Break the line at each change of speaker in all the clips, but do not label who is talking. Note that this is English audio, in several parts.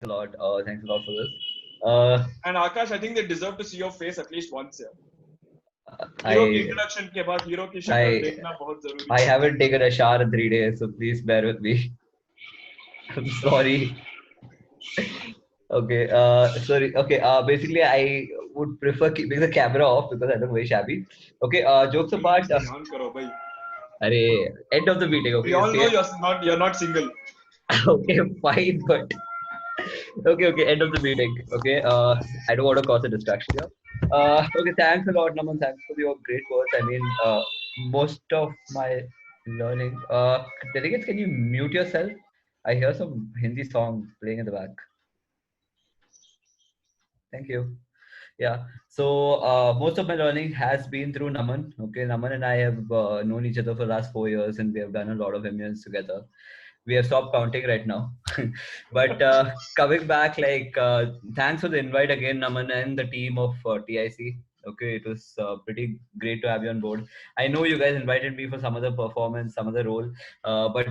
a lot. Thanks a lot for this. Uh,
And Akash, I think they deserve to see your face at least once. Yeah. Hero की
I
introduction के बाद hero की शक्ल
I
देखना बहुत जरूरी
I
है.
haven't taken a shower in 3 days, so please bear with me. I'm sorry. Okay. Sorry. Okay. Basically, I would prefer keeping the camera off because I look very shabby. Okay. Jokes apart.
Please ध्यान करो भाई.
End of the meeting.
We
Okay.
all know
Stay.
you're not single.
Okay. Fine. But okay. Okay. End of the meeting. Okay. I don't want to cause a distraction here. Okay. Thanks a lot, Naman. Thanks for your great words. I mean, most of my learning. Delegates, can you mute yourself? I hear some Hindi song playing in the back. Thank you. Yeah. So most of my learning has been through Naman. Okay, Naman and I have known each other for the last 4 years, and we have done a lot of immunes together. We have stopped counting right now. But coming back, thanks for the invite again, Naman and the team of TIC. Okay, it was pretty great to have you on board. I know you guys invited me for some other performance, some other role, but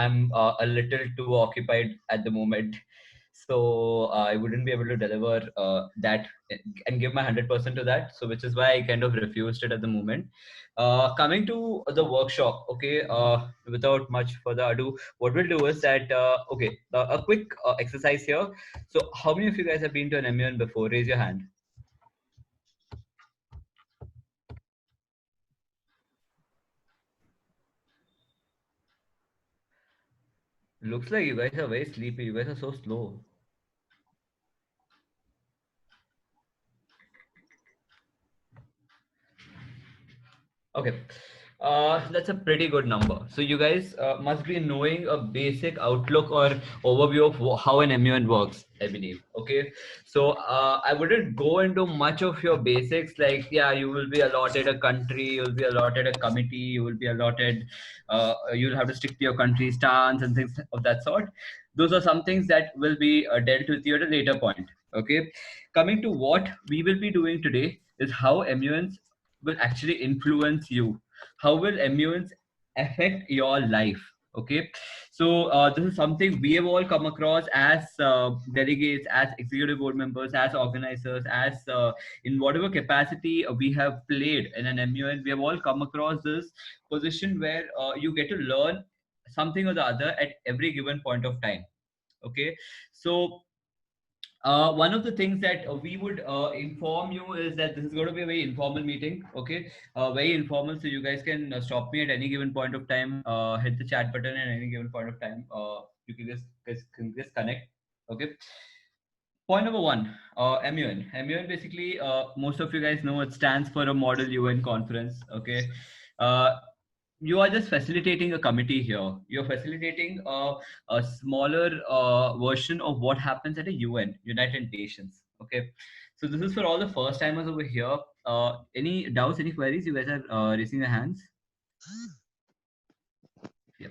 I'm a little too occupied at the moment, so I wouldn't be able to deliver that and give my 100% to that. So, which is why I kind of refused it at the moment. Coming to the workshop, okay. Without much further ado, what we'll do is that okay, a quick exercise here. So, how many of you guys have been to an MUN before? Raise your hand. Looks like you guys are very sleepy. You guys are so slow. Okay. That's a pretty good number. So you guys must be knowing a basic outlook or overview of how an MUN works, I believe. Okay. So I wouldn't go into much of your basics. Like, yeah, you will be allotted a country, you'll be allotted a committee, you will be allotted, you'll have to stick to your country stance and things of that sort. Those are some things that will be dealt with you at a later point. Okay. Coming to what we will be doing today is how MUNs will actually influence you. How will MUNs affect your life? Okay, so this is something we have all come across as delegates, as executive board members, as organizers, as in whatever capacity we have played in an MUN. We have all come across this position where you get to learn something or the other at every given point of time. Okay, so one of the things that we would inform you is that this is going to be a very informal meeting. Okay, very informal, so you guys can stop me at any given point of time, hit the chat button at any given point of time. You can just connect. Okay, point number one, MUN basically, most of you guys know it stands for a model UN conference. Okay, uh, you are just facilitating a committee here. You're facilitating a smaller version of what happens at a UN, United Nations. Okay, so this is for all the first timers over here. Any doubts, any queries? You guys are raising your hands. Yeah.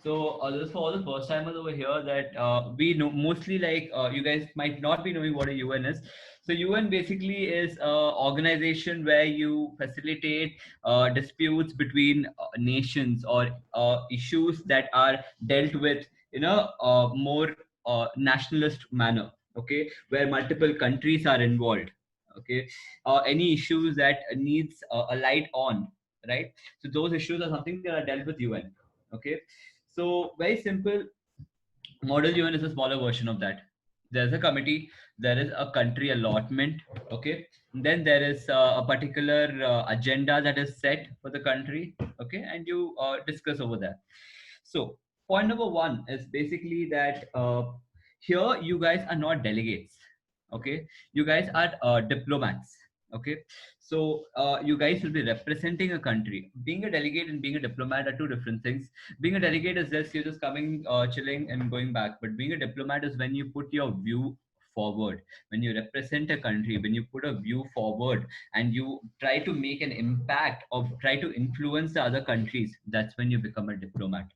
So this is for all the first timers over here that we know mostly, like you guys might not be knowing what a UN is. So UN basically is a organization where you facilitate disputes between nations or issues that are dealt with in a more nationalist manner. Okay, where multiple countries are involved. Okay, any issues that needs a light on, right? So those issues are something that are dealt with UN. Okay, so very simple. Model UN is a smaller version of that. There's a committee, there is a country allotment. Okay, then there is a particular agenda that is set for the country. Okay, and you discuss over that. So point number one is basically that here you guys are not delegates. Okay, you guys are diplomats. Okay, so you guys will be representing a country. Being a delegate and being a diplomat are two different things. Being a delegate is just you're just coming, chilling, and going back. But being a diplomat is when you put your view forward, when you represent a country, when you put a view forward, and you try to make an impact of try to influence the other countries. That's when you become a diplomat.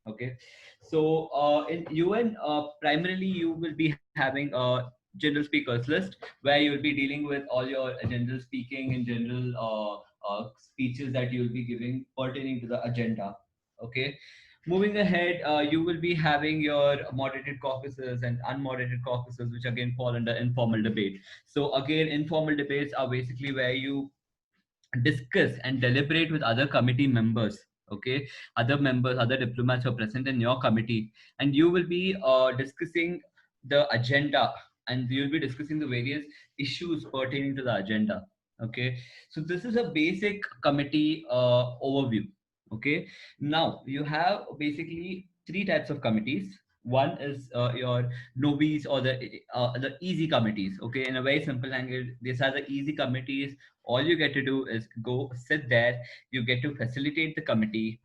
Okay, so in UN, primarily you will be having a general speakers list where you will be dealing with all your general speaking and general speeches that you will be giving pertaining to the agenda. Okay, Moving ahead, you will be having your moderated caucuses and unmoderated caucuses, which again fall under informal debate. So again, informal debates are basically where you discuss and deliberate with other committee members, okay, other members, other diplomats who are present in your committee, and you will be discussing the agenda, and you'll be discussing the various issues pertaining to the agenda. Okay, so this is a basic committee overview. Okay, now you have basically three types of committees. One is your novice or the easy committees. Okay, in a very simple language, these are the easy committees. All you get to do is go sit there. You get to facilitate the committee.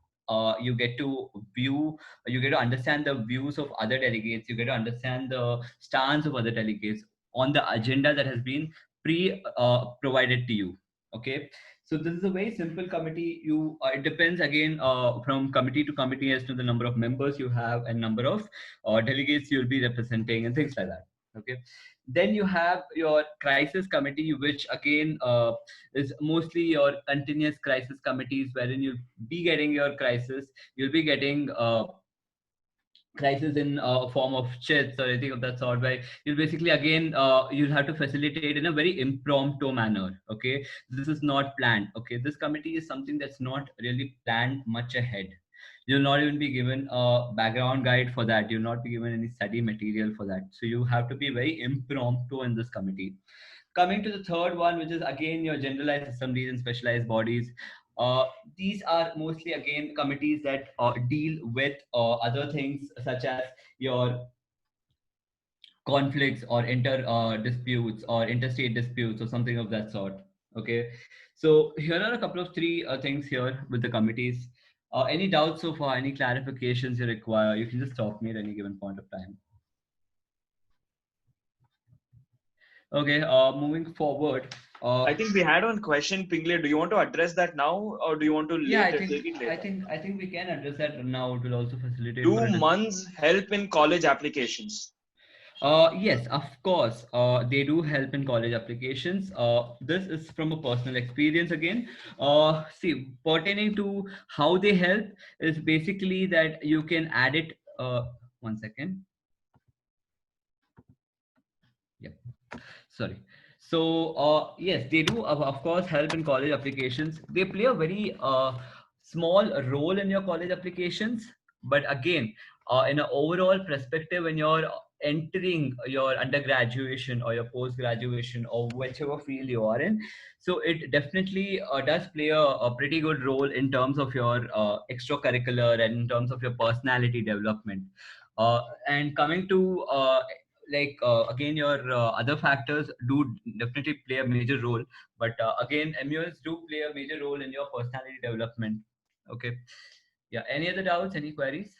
You get to view, you get to understand the views of other delegates. You get to understand the stance of other delegates on the agenda that has been provided to you. Okay, so this is a very simple committee. You it depends again from committee to committee as to the number of members you have and number of delegates you'll be representing and things like that. Okay, then you have your crisis committee, which again is mostly your continuous crisis committees, wherein you'll be getting your crisis. You'll be getting crisis in a form of chits or anything of that sort, where you'll basically again you'll have to facilitate in a very impromptu manner. Okay, this is not planned. Okay, this committee is something that's not really planned much ahead. You'll not even be given a background guide for that. You'll not be given any study material for that, so you have to be very impromptu in this committee. Coming to the third one, which is again your generalized assemblies and specialized bodies. Uh, these are mostly again committees that deal with other things such as your conflicts or inter disputes or interstate disputes or something of that sort. Okay, so here are a couple of three things here with the committees. Any doubts so far? Any clarifications you require? You can just stop me at any given point of time. Okay, moving forward.
I think we had one question, Pingley. Do you want to address that now, or do you want to
Yeah,
later take it later?
I think we can address that now. It will also facilitate
Do
for a
months help in college applications?
yes, of course. They do help in college applications. This is from a personal experience again. See, pertaining to how they help is basically that you can add it. One second. Yeah, sorry. So yes, they do of course help in college applications. They play a very small role in your college applications, but again, in an overall perspective, when you're entering your undergraduation or your post graduation or whichever field you are in, so it definitely does play a pretty good role in terms of your extracurricular and in terms of your personality development. And coming to again your other factors do definitely play a major role, but again MUs do play a major role in your personality development. Okay, yeah, any other doubts, any queries?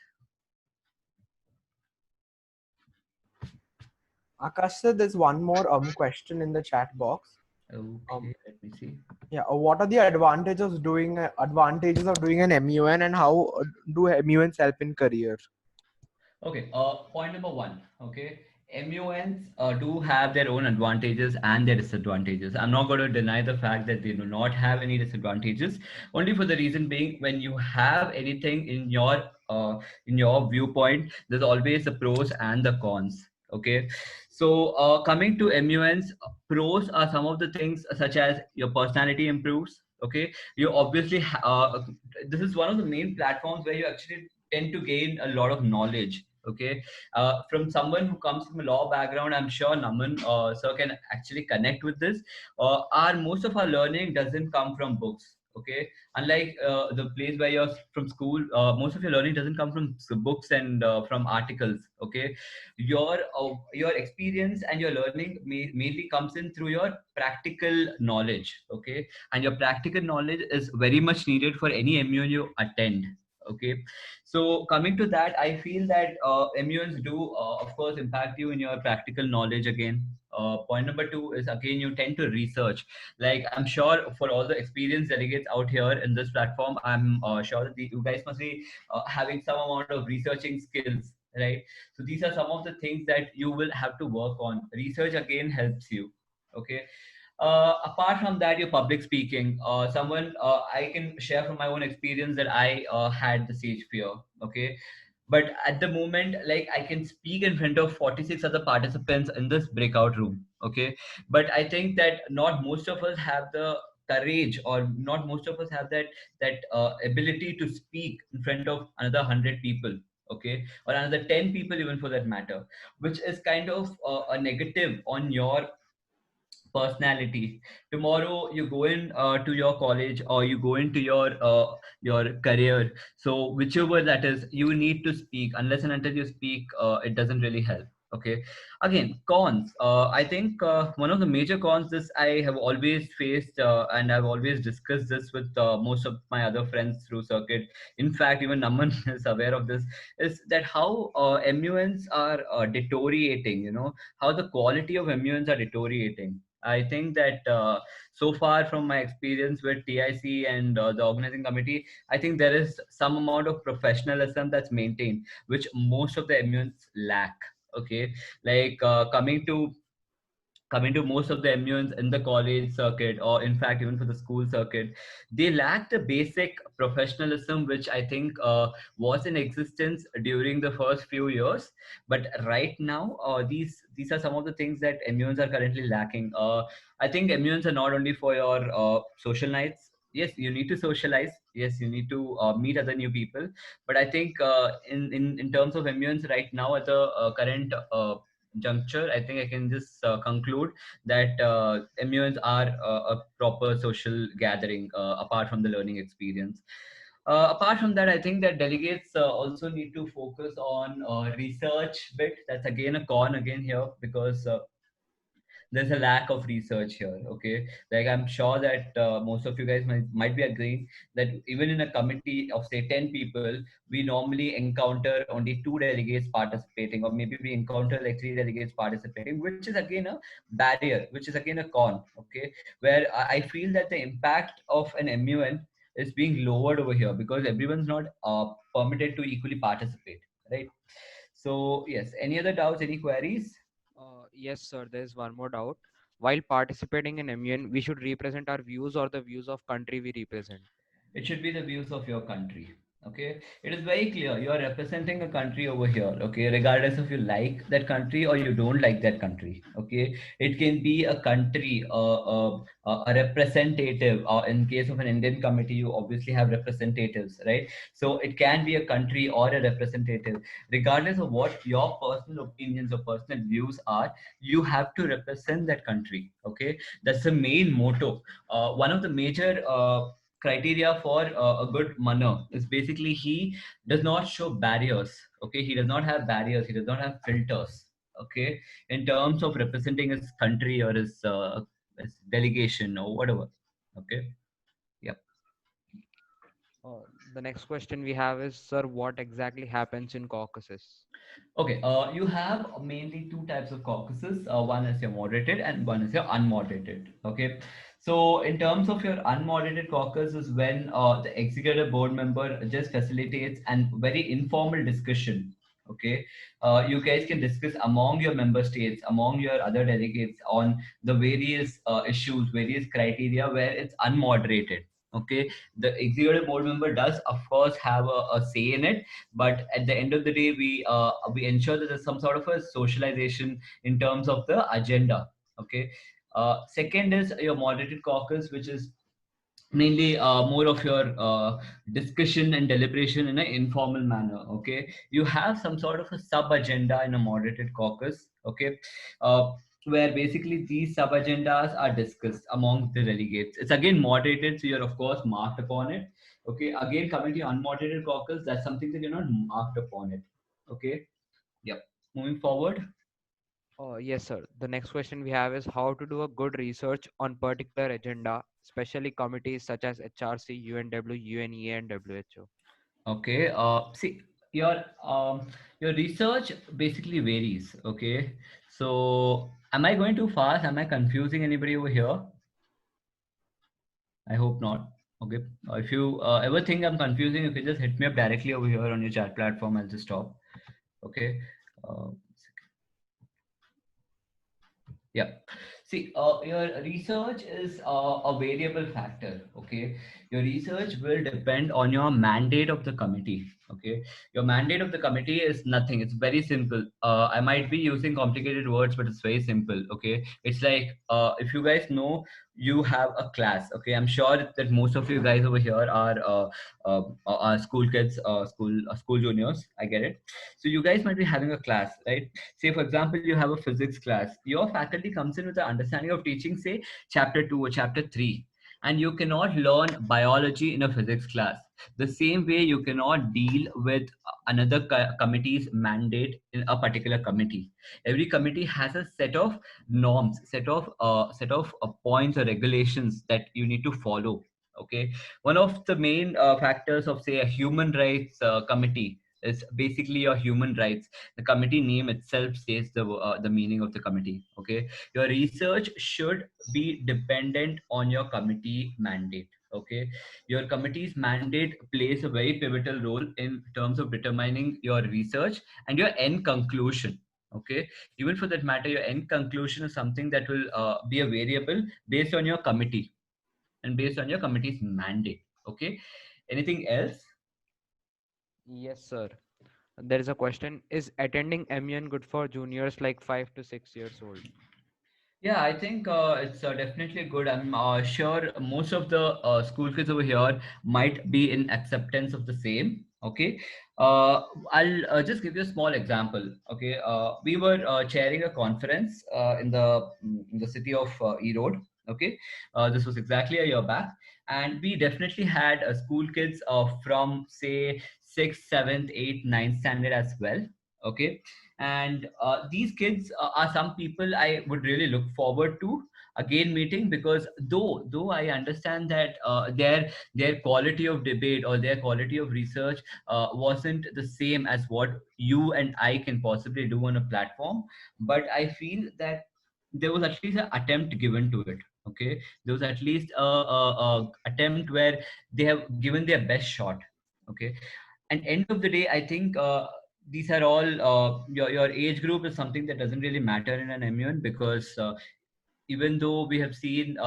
Akash sir, there's one more question in the chat box.
Okay, let me see.
Yeah, what are the advantages of doing an MUN, and how do MUNs help in career?
Okay, point number one. Okay, MUNs do have their own advantages and their disadvantages. I'm not going to deny the fact that they do not have any disadvantages. Only for the reason being, when you have anything in your viewpoint, there's always the pros and the cons. Okay, so coming to MUNs, pros are some of the things such as your personality improves. Okay, you obviously this is one of the main platforms where you actually tend to gain a lot of knowledge. Okay, from someone who comes from a law background, I'm sure Naman sir can actually connect with this. Our most of our learning doesn't come from books. Okay, unlike the place where you're from school, most of your learning doesn't come from books and from articles. Okay, your experience and your learning mainly comes in through your practical knowledge. Okay, and your practical knowledge is very much needed for any MUN you attend. Okay, so coming to that, I feel that MUNs do of course impact you in your practical knowledge again. Point number two is again you tend to research. Like I'm sure for all the experienced delegates out here in this platform, I'm sure that you guys must be having some amount of researching skills, right? So these are some of the things that you will have to work on. Research again helps you. Okay, Apart from that, your public speaking, I can share from my own experience that I had the stage fear. Okay. But at the moment, like I can speak in front of 46 other participants in this breakout room. Okay. But I think that not most of us have the courage, or not most of us have that ability to speak in front of another 100 people. Okay. Or another 10 people, even for that matter, which is kind of a negative on your personality. Tomorrow you go in to your college, or you go into your career, so whichever that is, you need to speak. Unless and until you speak, it doesn't really help. Okay. Again, cons, I think one of the major cons, this I have always faced, and I've always discussed this with most of my other friends through circuit. In fact, even Naman is aware of this, is that how MUNs are deteriorating, how the quality of MUNs are deteriorating. I think that so far from my experience with TIC and the organizing committee, I think there is some amount of professionalism that's maintained, which most of the MUNs lack. Okay, like coming to most of the MUNs in the college circuit, or in fact even for the school circuit, they lack the basic professionalism, which I think was in existence during the first few years. But right now, these are some of the things that MUNs are currently lacking. I think MUNs are not only for your social nights. Yes, you need to socialize. Yes, you need to meet other new people. But I think in terms of MUNs right now, at the current juncture, I think I can just conclude that MUNs are a proper social gathering, apart from the learning experience. Apart from that, I think that delegates also need to focus on research bit. That's again a con again here, because there's a lack of research here. Okay, like I'm sure that most of you guys might be agreeing that even in a committee of say 10 people, we normally encounter only 2 delegates participating, or maybe we encounter like 3 delegates participating, which is again a barrier, which is again a con. Okay, where I feel that the impact of an MUN is being lowered over here, because everyone's not permitted to equally participate, right? So yes, any other doubts, any queries?
Yes, sir. There is one more doubt. While participating in MUN, we should represent our views or the views of country we represent.
It should be the views of your country. Okay, it is very clear you are representing a country over here. Okay, regardless if you like that country or you don't like that country. Okay, it can be a country, a representative, or in case of an Indian committee, you obviously have representatives, right? So it can be a country or a representative. Regardless of what your personal opinions or personal views are, you have to represent that country. Okay, that's the main motto. One of the major criteria for a good manner is basically he does not show barriers. Okay, he does not have barriers, he does not have filters. Okay, in terms of representing his country or his delegation or whatever. Okay. Yeah.
Uh, the next question we have is, sir, what exactly happens in caucuses?
Okay, you have mainly two types of caucuses. One is your moderated and one is your unmoderated. Okay, so in terms of your unmoderated caucus is when the executive board member just facilitates and very informal discussion. Okay, you guys can discuss among your member states, among your other delegates on the various issues, various criteria where it's unmoderated. Okay, the executive board member does of course have a say in it, but at the end of the day we ensure that there's some sort of a socialization in terms of the agenda. Okay. Second is your moderated caucus, which is mainly more of your discussion and deliberation in an informal manner. Okay, you have some sort of a sub agenda in a moderated caucus. Okay, uh, where basically these sub agendas are discussed among the delegates. It's again moderated, so you're of course marked upon it. Okay, again coming to unmoderated caucus, that's something that you're not marked upon it. Okay. Yep. Moving forward.
Yes, sir. The next question we have is how to do a good research on particular agenda, especially committees such as HRC, UNW, UNEA, and WHO.
Okay. See, your research basically varies. Okay. So, am I going too fast? Am I confusing anybody over here? I hope not. Okay. If you ever think I'm confusing, you can just hit me up directly over here on your chat platform. I'll just stop. Okay. Uh, yeah. See, your research is a variable factor. Okay, your research will depend on your mandate of the committee. Okay, your mandate of the committee is nothing. It's very simple. I might be using complicated words, but it's very simple. Okay, it's like if you guys know, you have a class. Okay, I'm sure that most of you guys over here are school kids, school juniors. I get it. So you guys might be having a class, right? Say for example, you have a physics class. Your faculty comes in with an understanding of teaching, say chapter 2 or chapter 3, and you cannot learn biology in a physics class. The same way you cannot deal with another committee's mandate in a particular committee. Every committee has a set of norms, set of points or regulations that you need to follow. Okay, one of the main factors of, say, a human rights committee is basically your human rights. The committee name itself says the meaning of the committee. Okay, your research should be dependent on your committee mandate. Okay, your committee's mandate plays a very pivotal role in terms of determining your research and your end conclusion. Okay, even for that matter, your end conclusion is something that will be a variable based on your committee and based on your committee's mandate. Okay, anything else?
Yes, sir. There is a question: is attending MUN good for juniors like 5 to 6 years old?
Yeah, I think it's definitely good. I'm sure most of the school kids over here might be in acceptance of the same. Okay, I'll just give you a small example. Okay, we were chairing a conference in the city of Erode. Okay, this was exactly a year back, and we definitely had school kids from, say, sixth, seventh, eighth, ninth standard as well. Okay, and these kids are some people I would really look forward to again meeting, because though I understand that their quality of debate or their quality of research wasn't the same as what you and I can possibly do on a platform, but I feel that there was at least an attempt given to it. Okay, there was at least a attempt where they have given their best shot. Okay, and end of the day, I think these are all your age group is something that doesn't really matter in an MUN, because even though we have seen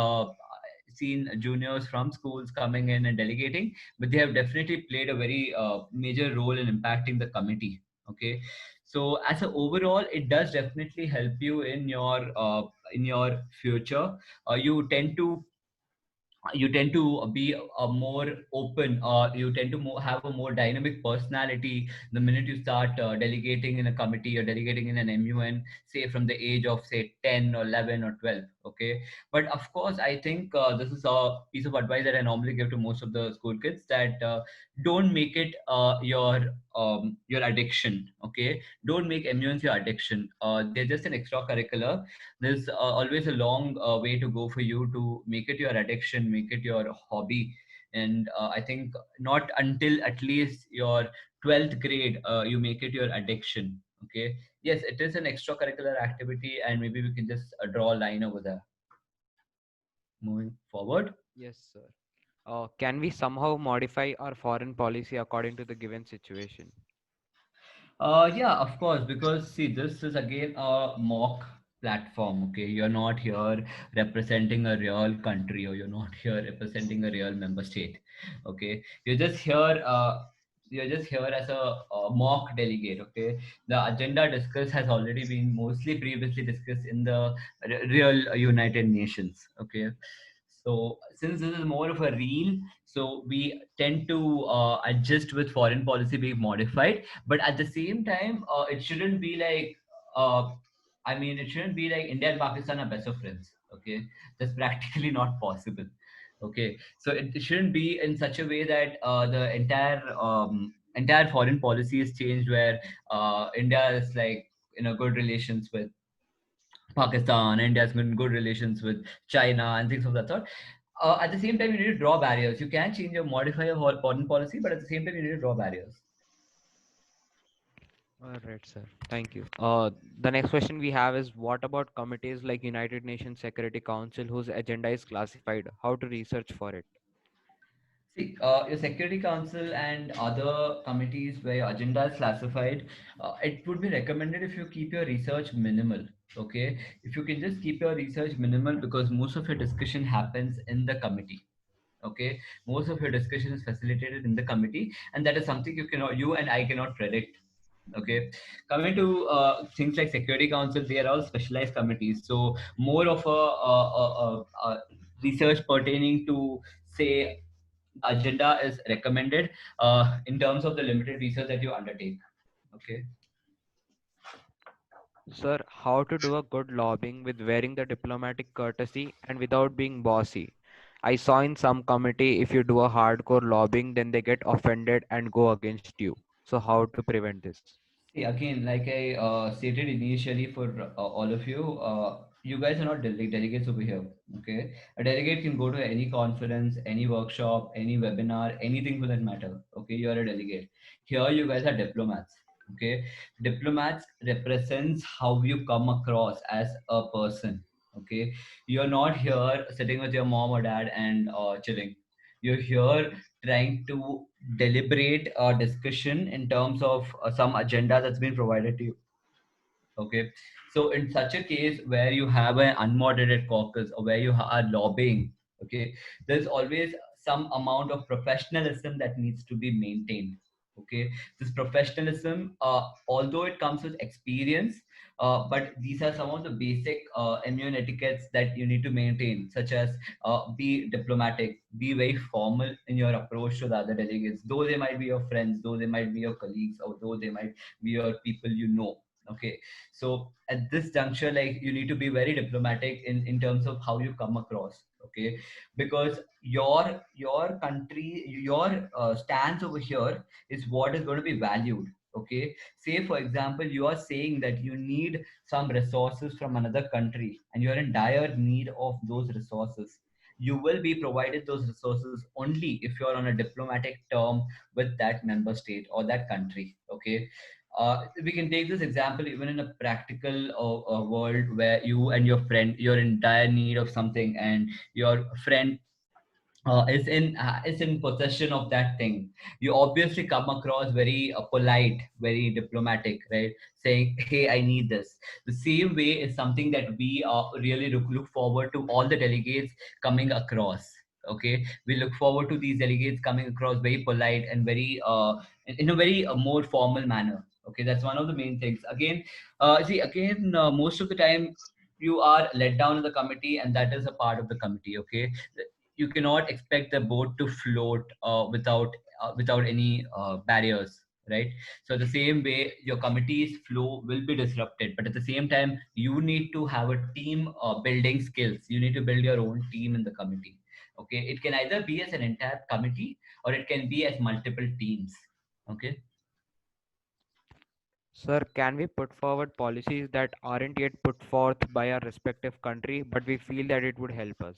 juniors from schools coming in and delegating, but they have definitely played a very major role in impacting the committee. Okay, so as a overall, it does definitely help you in your future. You tend to be a more open, or you tend to have a more dynamic personality the minute you start delegating in a committee or delegating in an MUN, say from the age of, say, 10 or 11 or 12. Okay, but of course I think this is a piece of advice that I normally give to most of the school kids, that don't make it your addiction. Okay, don't make MUNs your addiction. They're just an extracurricular. There's always a long way to go for you to make it your addiction, make it your hobby. And I think not until at least your 12th grade you make it your addiction. Okay, yes, it is an extracurricular activity, and maybe we can just draw a line over there. Moving forward.
Yes, sir. Can we somehow modify our foreign policy according to the given situation?
Yeah, of course, because see, this is again a mock platform. Okay, you're not here representing a real country, or you're not here representing a real member state. Okay, you're just here as a mock delegate. Okay, the agenda discussed has already been mostly previously discussed in the real United Nations. Okay, so since this is more of a real, so we tend to adjust with foreign policy being modified, but at the same time it shouldn't be like it shouldn't be like India and Pakistan are best of friends. Okay, that's practically not possible. Okay, so it shouldn't be in such a way that the entire foreign policy is changed, where India is like in a good relations with Pakistan, India has been good relations with China and things of that sort. At the same time, you need to draw barriers. You can change or modify your foreign policy, but at the same time, you need to draw barriers.
All right, sir. Thank you. The next question we have is, what about committees like United Nations Security Council whose agenda is classified? How to research for it?
See, your Security Council and other committees where your agenda is classified, it would be recommended if you keep your research minimal. Okay, if you can just keep your research minimal, because most of your discussion happens in the committee. Okay, most of your discussion is facilitated in the committee, and that is something you and I cannot predict. Okay, coming to things like Security Council, they are all specialized committees, so more of a research pertaining to, say, agenda is recommended in terms of the limited research that you undertake. Okay.
Sir, how to do a good lobbying with wearing the diplomatic courtesy and without being bossy? I saw in some committee if you do a hardcore lobbying, then they get offended and go against you. So, how to prevent this?
See, again, like I stated initially for all of you, you guys are not delegates over here. Okay, a delegate can go to any conference, any workshop, any webinar, anything for that matter. Okay, you are a delegate. Here, you guys are diplomats. Okay, diplomats represents how you come across as a person. Okay, you're not here sitting with your mom or dad and chilling. You're here trying to deliberate a discussion in terms of some agenda that's been provided to you. Okay, so in such a case where you have an unmoderated caucus or where you are lobbying, okay, there's always some amount of professionalism that needs to be maintained. Okay, this professionalism, although it comes with experience, but these are some of the basic immune etiquettes that you need to maintain, such as be diplomatic, be very formal in your approach to the other delegates, though they might be your friends, though they might be your colleagues, or though they might be your people you know. Okay, so at this juncture, like, you need to be very diplomatic in terms of how you come across. Okay, because your country, your stance over here is what is going to be valued. Okay, say for example you are saying that you need some resources from another country and you're in dire need of those resources. You will be provided those resources only if you're on a diplomatic term with that member state or that country. Okay, we can take this example even in a practical world where you and your friend, you're in dire need of something, and your friend is in possession of that thing. You obviously come across very polite, very diplomatic, right? Saying, "Hey, I need this." The same way is something that we really look forward to all the delegates coming across. Okay, we look forward to these delegates coming across very polite and very in a very more formal manner. Okay, that's one of the main things. Again, most of the time you are let down in the committee, and that is a part of the committee. Okay, you cannot expect the boat to float without any barriers, right? So the same way your committee's flow will be disrupted, but at the same time you need to have a team building skills. You need to build your own team in the committee. Okay, it can either be as an entire committee or it can be as multiple teams. Okay.
Sir, can we put forward policies that aren't yet put forth by our respective country, but we feel that it would help us?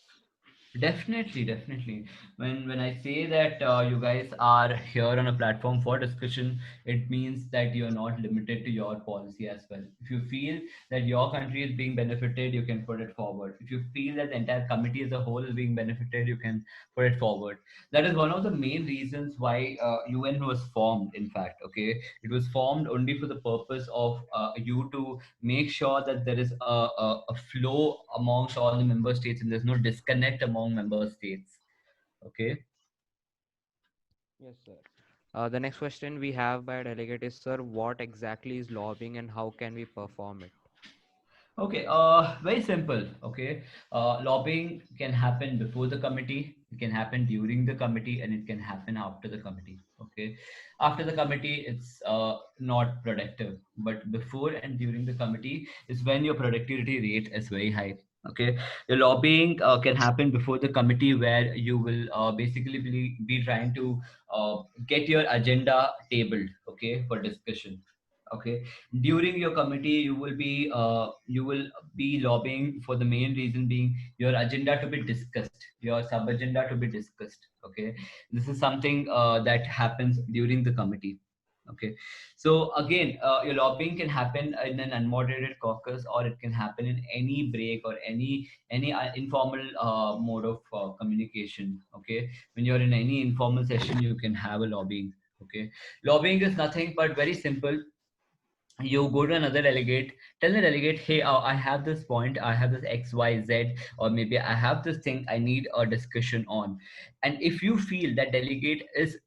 Definitely, definitely. When I say that you guys are here on a platform for discussion, it means that you're not limited to your policy as well. If you feel that your country is being benefited, you can put it forward. If you feel that the entire committee as a whole is being benefited, you can put it forward. That is one of the main reasons why UN was formed. In fact, okay, it was formed only for the purpose of you to make sure that there is a flow amongst all the member states and there's no disconnect among member states. Okay.
Yes, sir. The next question we have by a delegate is, sir, what exactly is lobbying and how can we perform it?
Okay, very simple. Okay, lobbying can happen before the committee, it can happen during the committee, and it can happen after the committee. Okay, after the committee, it's not productive, but before and during the committee is when your productivity rate is very high. Okay, the lobbying can happen before the committee, where you will basically be trying to get your agenda tabled. Okay, for discussion. Okay, during your committee you will be lobbying for the main reason being your agenda to be discussed, your sub agenda to be discussed. Okay, this is something that happens during the committee. Okay, so again, your lobbying can happen in an unmoderated caucus, or it can happen in any break or any informal mode of communication. Okay, when you're in any informal session, you can have a lobbying. Okay, lobbying is nothing but very simple. You go to another delegate, tell the delegate, hey, I have this point, I have this XYZ, or maybe I have this thing I need a discussion on. And if you feel that delegate is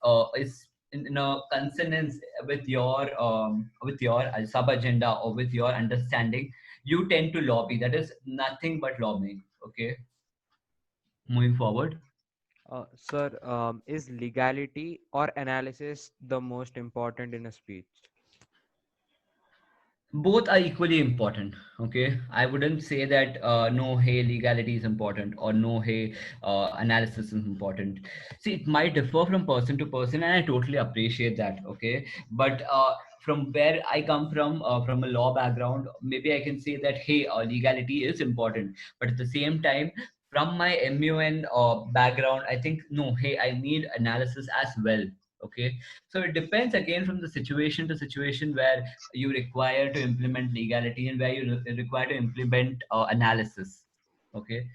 in a consonance with your sub agenda or with your understanding, you tend to lobby. That is nothing but lobbying. Okay, moving forward.
Sir, is legality or analysis the most important in a speech?
Both are equally important. Okay, I wouldn't say that no, hey, legality is important, or no, hey, analysis is important. See, it might differ from person to person, and I totally appreciate that. Okay, but from where I come from a law background, maybe I can say that, hey, legality is important, but at the same time, from my MUN background, I think no, hey, I need analysis as well. Okay, so it depends again from the situation to situation, where you require to implement legality and where you require to implement analysis. Okay,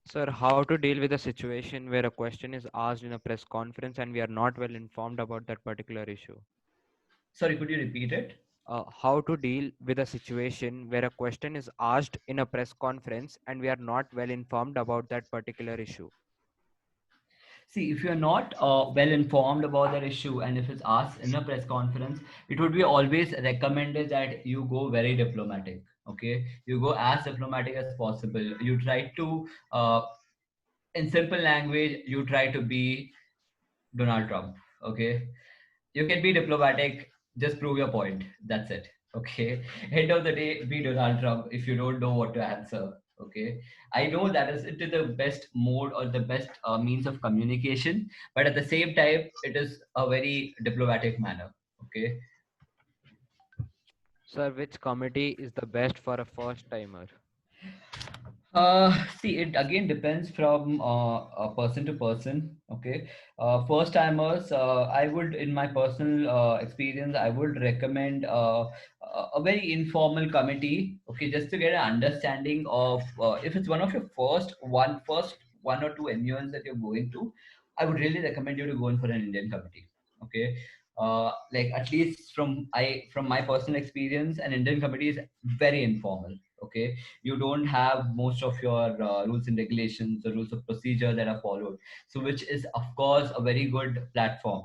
Sir, how to deal with a situation where a question is asked in a press conference and we are not well informed about that particular issue?
sorry, could you repeat it?
How to deal with a situation where a question is asked in a press conference and we are not well informed about that particular issue?
See, if you're not well informed about that issue, and if it's asked in a press conference, it would be always recommended that you go very diplomatic. Okay, you go as diplomatic as possible. You try to in simple language, you try to be Donald Trump. Okay, you can be diplomatic, just prove your point. That's it. Okay. End of the day, be Donald Trump if you don't know what to answer. Okay. I know that is it is the best mode or the best means of communication, but at the same time, it is a very diplomatic manner. Okay.
Sir, which committee is the best for a first timer?
See, it again depends from person to person. Okay, first timers, I would, in my personal experience, I would recommend a very informal committee. Okay, just to get an understanding of if it's one of your first one or two MUNs that you're going to, I would really recommend you to go in for an Indian committee. Okay, like at least from my personal experience, an Indian committee is very informal. Okay, you don't have most of your rules and regulations, the rules of procedure that are followed, so which is of course a very good platform.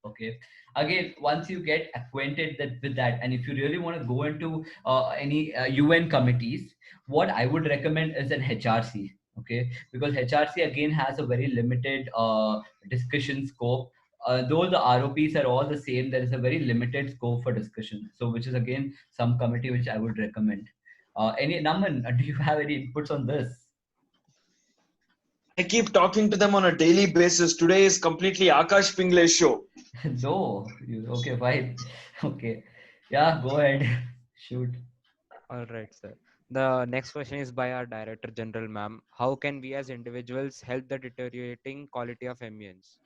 Okay, again, once you get acquainted with that, and if you really want to go into any UN committees, what I would recommend is an HRC. Okay, because HRC again has a very limited discussion scope. Though the ROPs are all the same, there is a very limited scope for discussion, so which is again some committee which I would recommend. Any Naman, do you have any inputs on this?
I keep talking to them on a daily basis. Today is completely Akash Pingle's show.
No, okay, fine. Okay, yeah, go ahead. Shoot.
All right, sir. The next question is by our Director General, ma'am. How can we as individuals help the deteriorating quality of MUNs?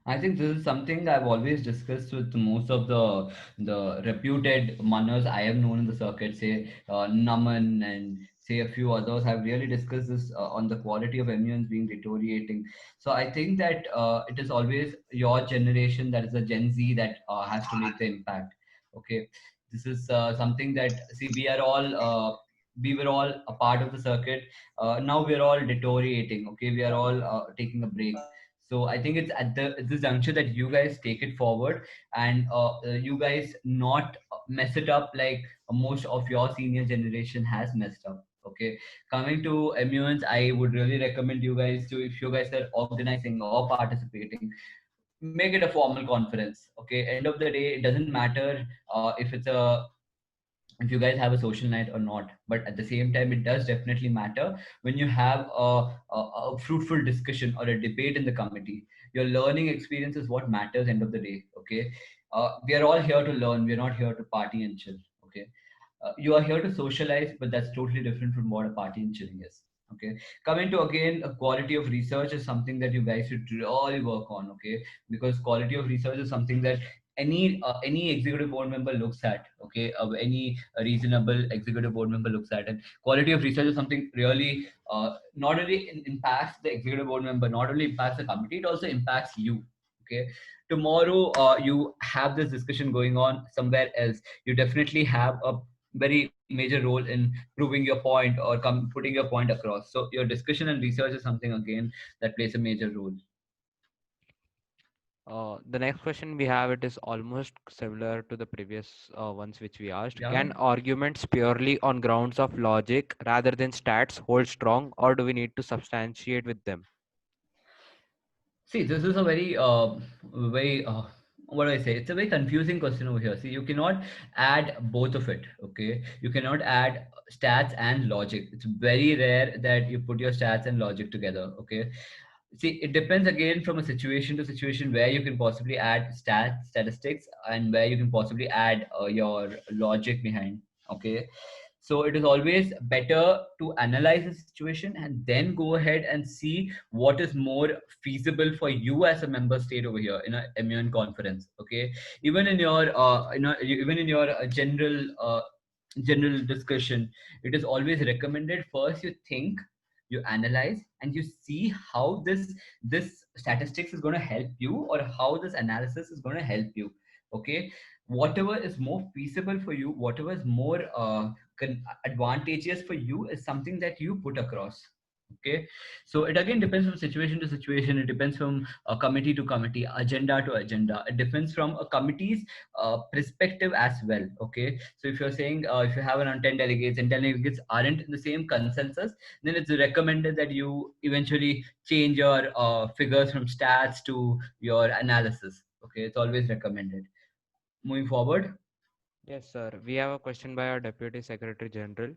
I think this is something I've always discussed with most of the reputed manners I have known in the circuit, say Naman and say a few others have really discussed this on the quality of MUNs being deteriorating. So I think that it is always your generation, that is the Gen Z, that has to make the impact. Okay, this is something that, see, we were all a part of the circuit. Now we're all deteriorating. Okay, we are all taking a break. So I think it's at this juncture that you guys take it forward, and you guys not mess it up like most of your senior generation has messed up. Okay, coming to MUNs, I would really recommend you guys to, if you guys are organizing or participating, make it a formal conference. Okay, end of the day, it doesn't matter if you guys have a social night or not, but at the same time, it does definitely matter when you have a fruitful discussion or a debate in the committee. Your learning experience is what matters end of the day. Okay, we are all here to learn, we're not here to party and chill. Okay, you are here to socialize, but that's totally different from what a party and chilling is. Okay, coming to again, quality of research is something that you guys should really work on. Okay, because quality of research is something that any executive board member looks at. Okay, any reasonable executive board member looks at, and quality of research is something really not only impacts the executive board member, not only impacts the committee, it also impacts you. Okay, tomorrow you have this discussion going on somewhere else, you definitely have a very major role in proving your point or putting your point across. So your discussion and research is something again that plays a major role.
The next question we have, it is almost similar to the previous ones which we asked.
Yeah.
Can arguments purely on grounds of logic rather than stats hold strong, or do we need to substantiate with them?
See, this is a very, what do I say? It's a very confusing question over here. See, you cannot add both of it. Okay, you cannot add stats and logic. It's very rare that you put your stats and logic together. Okay, see, it depends again from a situation to situation where you can possibly add statistics and where you can possibly add your logic behind. Okay, so it is always better to analyze the situation and then go ahead and see what is more feasible for you as a member state over here in a MUN conference. Okay, even in your even in your general discussion, it is always recommended first you think, you analyze, and you see how this statistics is going to help you, or how this analysis is going to help you. Okay, whatever is more feasible for you, whatever is more advantageous for you is something that you put across. Okay, so it again depends from situation to situation, it depends from committee to committee, agenda to agenda, it depends from a committee's perspective as well. Okay, so if you're saying if you have around 10 delegates and 10 delegates aren't in the same consensus, then it's recommended that you eventually change your figures from stats to your analysis. Okay, it's always recommended. Moving forward.
Yes, sir. We have a question by our Deputy Secretary General.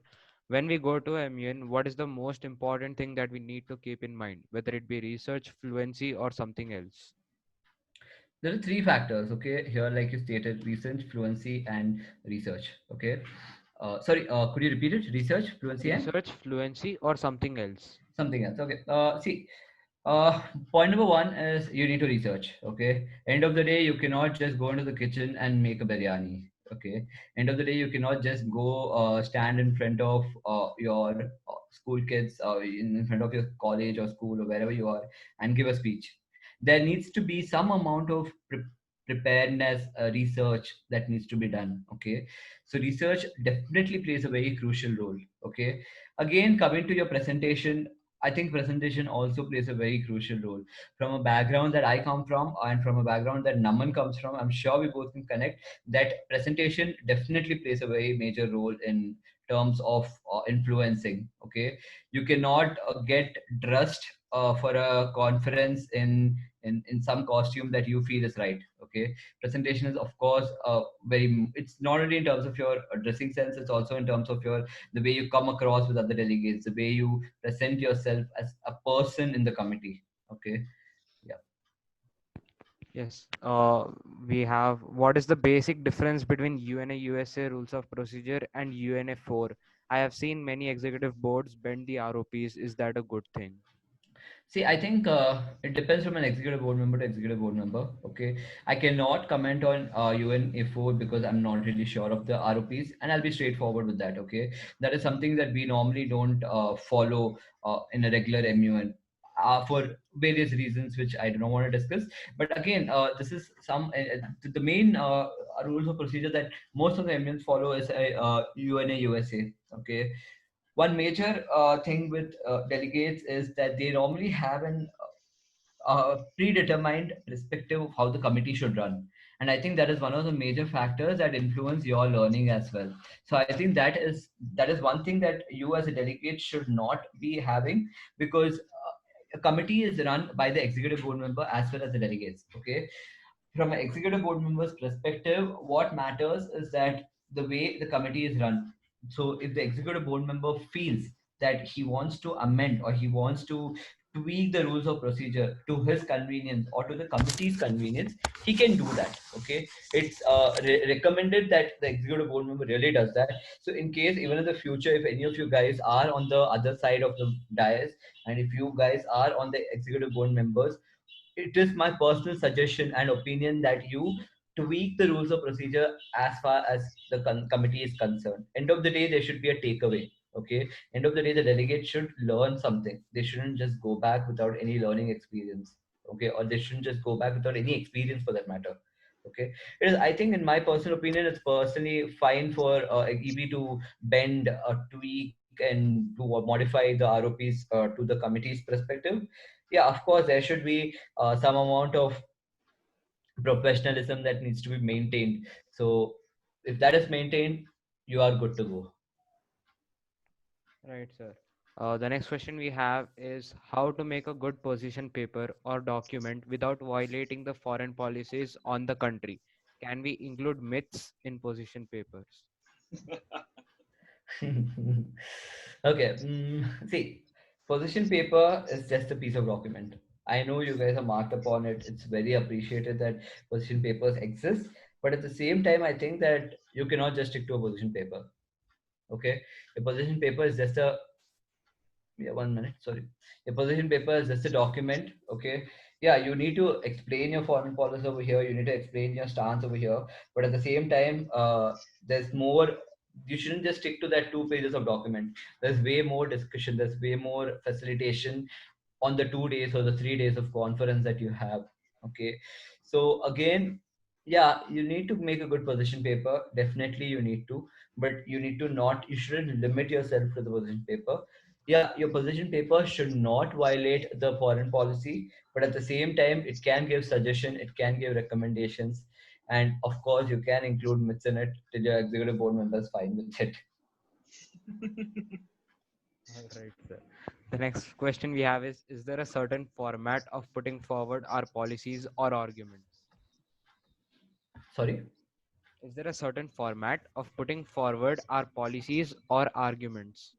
When we go to MUN, what is the most important thing that we need to keep in mind, whether it be research, fluency, or something else?
There are three factors. Okay, here like you stated, research, fluency, and research. Okay, sorry, could you repeat it? Research, fluency, and
Research, fluency, or something else?
something else. Okay, see, point number one is you need to research. Okay, end of the day, you cannot just go into the kitchen and make a biryani. Okay, end of the day, you cannot just go stand in front of your school kids, in front of your college or school or wherever you are, and give a speech. There needs to be some amount of preparedness, research that needs to be done. Okay, so research definitely plays a very crucial role. Okay, again, coming to your presentation, I think presentation also plays a very crucial role. From a background that I come from and from a background that Naman comes from, I'm sure we both can connect that presentation definitely plays a very major role in terms of influencing. Okay, you cannot get dressed for a conference in some costume that you feel is right. Okay, presentation is of course very. It's not only in terms of your dressing sense; it's also in terms of your the way you come across with other delegates, the way you present yourself as a person in the committee. Okay, yeah.
Yes. We have, what is the basic difference between UNA USA rules of procedure and UNA 4? I have seen many executive boards bend the ROPs. Is that a good thing?
See, I think it depends from an executive board member to executive board member. Okay, I cannot comment on UNA4 because I'm not really sure of the ROPs, and I'll be straightforward with that. Okay, that is something that we normally don't follow in a regular MUN. For various reasons, which I do not want to discuss. But again, this is the main rules of procedure that most of the MUNs follow is UNA USA. Okay, one major thing with delegates is that they normally have an predetermined perspective of how the committee should run, and I think that is one of the major factors that influence your learning as well. So I think that is one thing that you as a delegate should not be having, because a committee is run by the executive board member as well as the delegates. Okay, from an executive board member's perspective, what matters is that the way the committee is run. So if the executive board member feels that he wants to amend or he wants to tweak the rules of procedure to his convenience or to the committee's convenience, he can do that. Okay, it's recommended that the executive board member really does that. So in case even in the future, if any of you guys are on the other side of the dais, and if you guys are on the executive board members, it is my personal suggestion and opinion that you tweak the rules of procedure as far as the committee is concerned. End of the day, there should be a takeaway. Okay, end of the day, the delegate should learn something. They shouldn't just go back without any learning experience. Okay, or they shouldn't just go back without any experience for that matter. Okay, it is. I think, in my personal opinion, it's personally fine for EB to bend, tweak, and to modify the ROPs to the committee's perspective. Yeah, of course, there should be some amount of professionalism that needs to be maintained. So if that is maintained, you are good to go.
Right, sir. The next question we have is how to make a good position paper or document without violating the foreign policies on the country. Can we include myths in position papers?
Okay. See, position paper is just a piece of document. I know you guys are marked upon it. It's very appreciated that position papers exist. But at the same time, I think that you cannot just stick to a position paper. Okay. A position paper is just a, yeah, 1 minute, sorry. A position paper is just a document. Okay. Yeah, you need to explain your foreign policy over here. You need to explain your stance over here. But at the same time, there's more. You shouldn't just stick to that 2 pages of document. There's way more discussion. There's way more facilitation on the 2 days or the 3 days of conference that you have. Okay. So again, yeah, you need to make a good position paper. Definitely you need to, but you need to not, you shouldn't limit yourself to the position paper. Yeah, your position paper should not violate the foreign policy, but at the same time, it can give suggestion, it can give recommendations, and of course, you can include myths in it till your executive board members fine with it.
All right, sir. The next question we have is there a certain format of putting forward our policies or arguments?
Sorry.
Is there a certain format of putting forward our policies or arguments?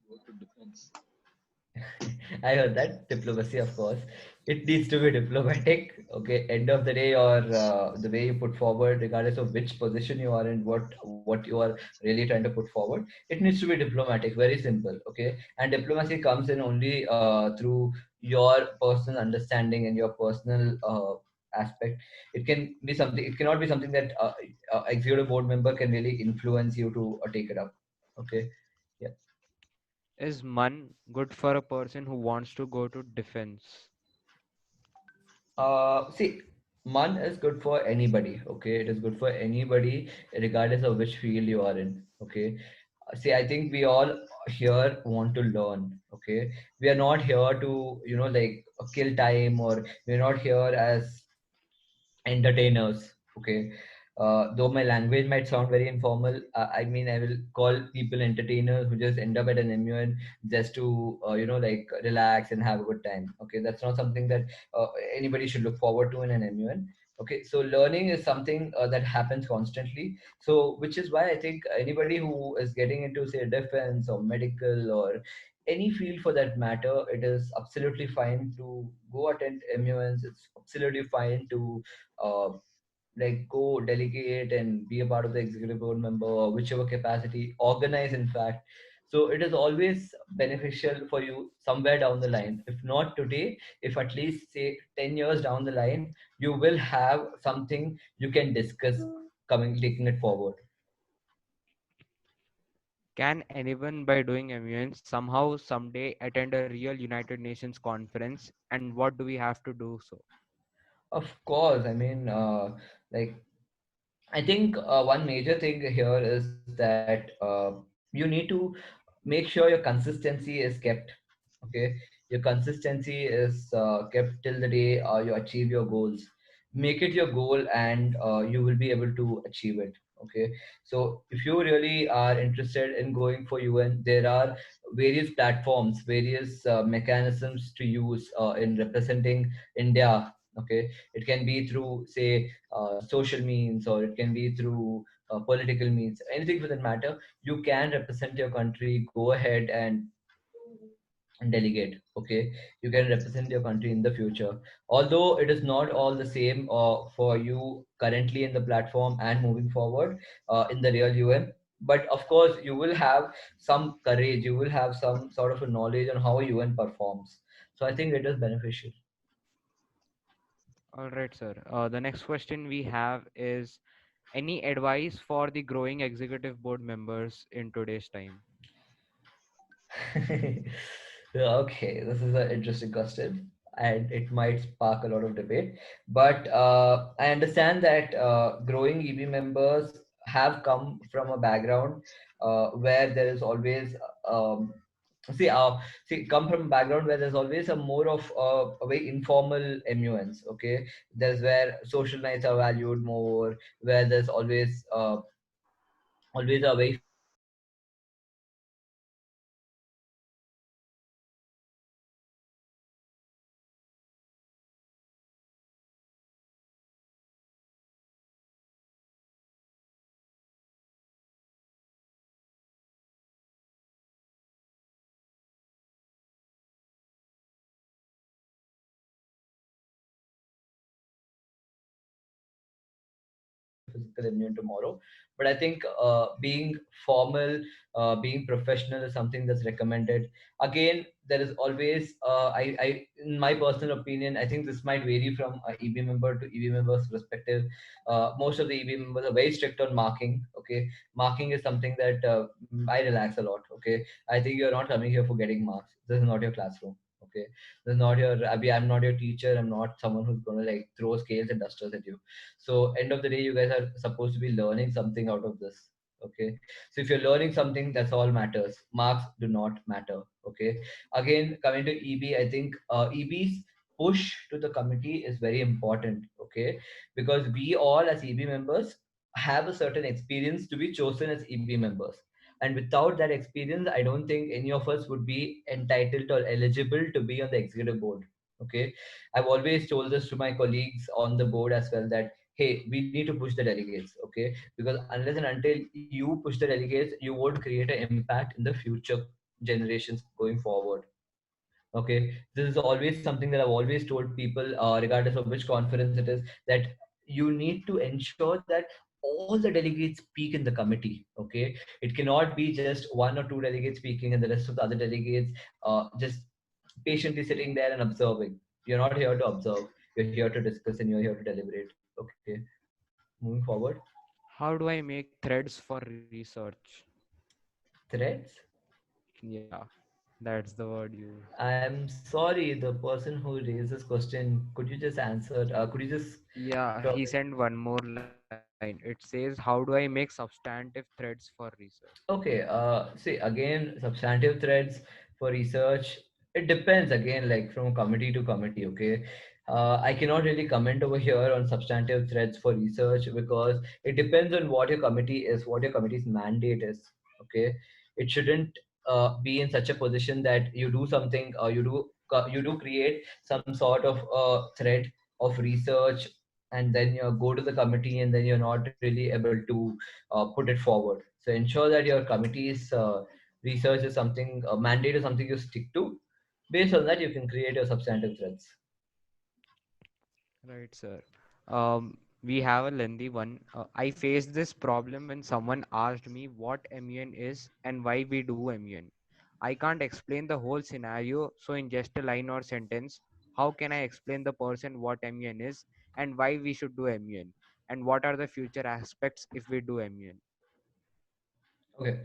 I heard that diplomacy, of course, it needs to be diplomatic. Okay, end of the day, or the way you put forward, regardless of which position you are in, what you are really trying to put forward, it needs to be diplomatic. Very simple. Okay, and diplomacy comes in only through your personal understanding and your personal aspect. It can be something. It cannot be something that executive board member can really influence you to take it up. Okay. Yeah.
Is MUN good for a person who wants to go to defense?
See, MUN is good for anybody. Okay, it is good for anybody, regardless of which field you are in. Okay, see, I think we all here want to learn. Okay, we are not here to, like, kill time, or we're not here as entertainers. Okay, though my language might sound very informal, I mean, I will call people entertainers who just end up at an MUN just to like, relax and have a good time. Okay, that's not something that anybody should look forward to in an MUN. Okay, so learning is something that happens constantly. So which is why I think anybody who is getting into, say, defense or medical or any field for that matter, it is absolutely fine to go attend MUNs. It's absolutely fine to uh, like, go delegate and be a part of the executive board member, or whichever capacity, organize, in fact. So it is always beneficial for you somewhere down the line. If not today, if at least, say, 10 years down the line, you will have something you can discuss coming, taking it forward.
Can anyone by doing MUN somehow someday attend a real United Nations conference, and what do we have to do so?
Of course, I mean, like, I think one major thing here is that you need to make sure your consistency is kept. Okay, your consistency is kept till the day you achieve your goals. Make it your goal, and you will be able to achieve it. Okay, so if you really are interested in going for UN, there are various platforms, various mechanisms to use in representing India. Okay, it can be through, say, social means, or it can be through political means, anything for that matter. You can represent your country. Go ahead and delegate. Okay, you can represent your country in the future, although it is not all the same for you currently in the platform and moving forward in the real UN. But of course you will have some courage, you will have some sort of a knowledge on how a UN performs. So I think it is beneficial.
All right, sir. The next question we have is any advice for the growing executive board members in today's time?
Okay, this is an interesting question, and it might spark a lot of debate. But I understand that growing EB members have come from a background where there is always um, see come from a background where there's always a more of a very informal MUNs. Okay, there's where social nights are valued more, where there's always a very physical element tomorrow, where there's always a very physical immune tomorrow. But I think being formal, being professional is something that's recommended. Again, there is always, in my personal opinion, I think this might vary from a EB member to EB member's perspective. Most of the EB members are very strict on marking. Okay, marking is something that I relax a lot. Okay, I think you're not coming here for getting marks. This is not your classroom. Okay, this is not your. I'm not your teacher. I'm not someone who's gonna like throw scales and dusters at you. So end of the day, you guys are supposed to be learning something out of this. Okay, so if you're learning something, that's all matters. Marks do not matter. Okay, again coming to EB, I think EB's push to the committee is very important. Okay, because we all as EB members have a certain experience to be chosen as EB members, and without that experience, I don't think any of us would be entitled or eligible to be on the executive board. Okay, I've always told this to my colleagues on the board as well that hey, we need to push the delegates, okay? Because unless and until you push the delegates, you won't create an impact in the future generations going forward. Okay, this is always something that I've always told people, regardless of which conference it is, that you need to ensure that all the delegates speak in the committee. Okay, it cannot be just one or two delegates speaking and the rest of the other delegates just patiently sitting there and observing. You're not here to observe. You're here to discuss and you're here to deliberate. Okay, moving forward.
How do I make threads for research?
Threads.
Yeah, that's the word you.
I'm sorry, the person who raised this question. Could you just answer? Could you just
Yeah,
drop
he
it?
sent one more line. It says, how do I make substantive threads for research?
Okay, see again, substantive threads for research. It depends again, like from committee to committee. Okay, I cannot really comment over here on substantive threads for research because it depends on what your committee is, what your committee's mandate is. Okay, it shouldn't be in such a position that you do something, you do create some sort of thread of research, and then you go to the committee, and then you're not really able to put it forward. So ensure that your committee's research is something, mandate is something you stick to. Based on that, you can create your substantive threads.
Right, sir. We have a lengthy one. I faced this problem when someone asked me what MUN is and why we do MUN. I can't explain the whole scenario, so in just a line or sentence, how can I explain the person what MUN is and why we should do MUN and what are the future aspects if we do MUN?
Okay.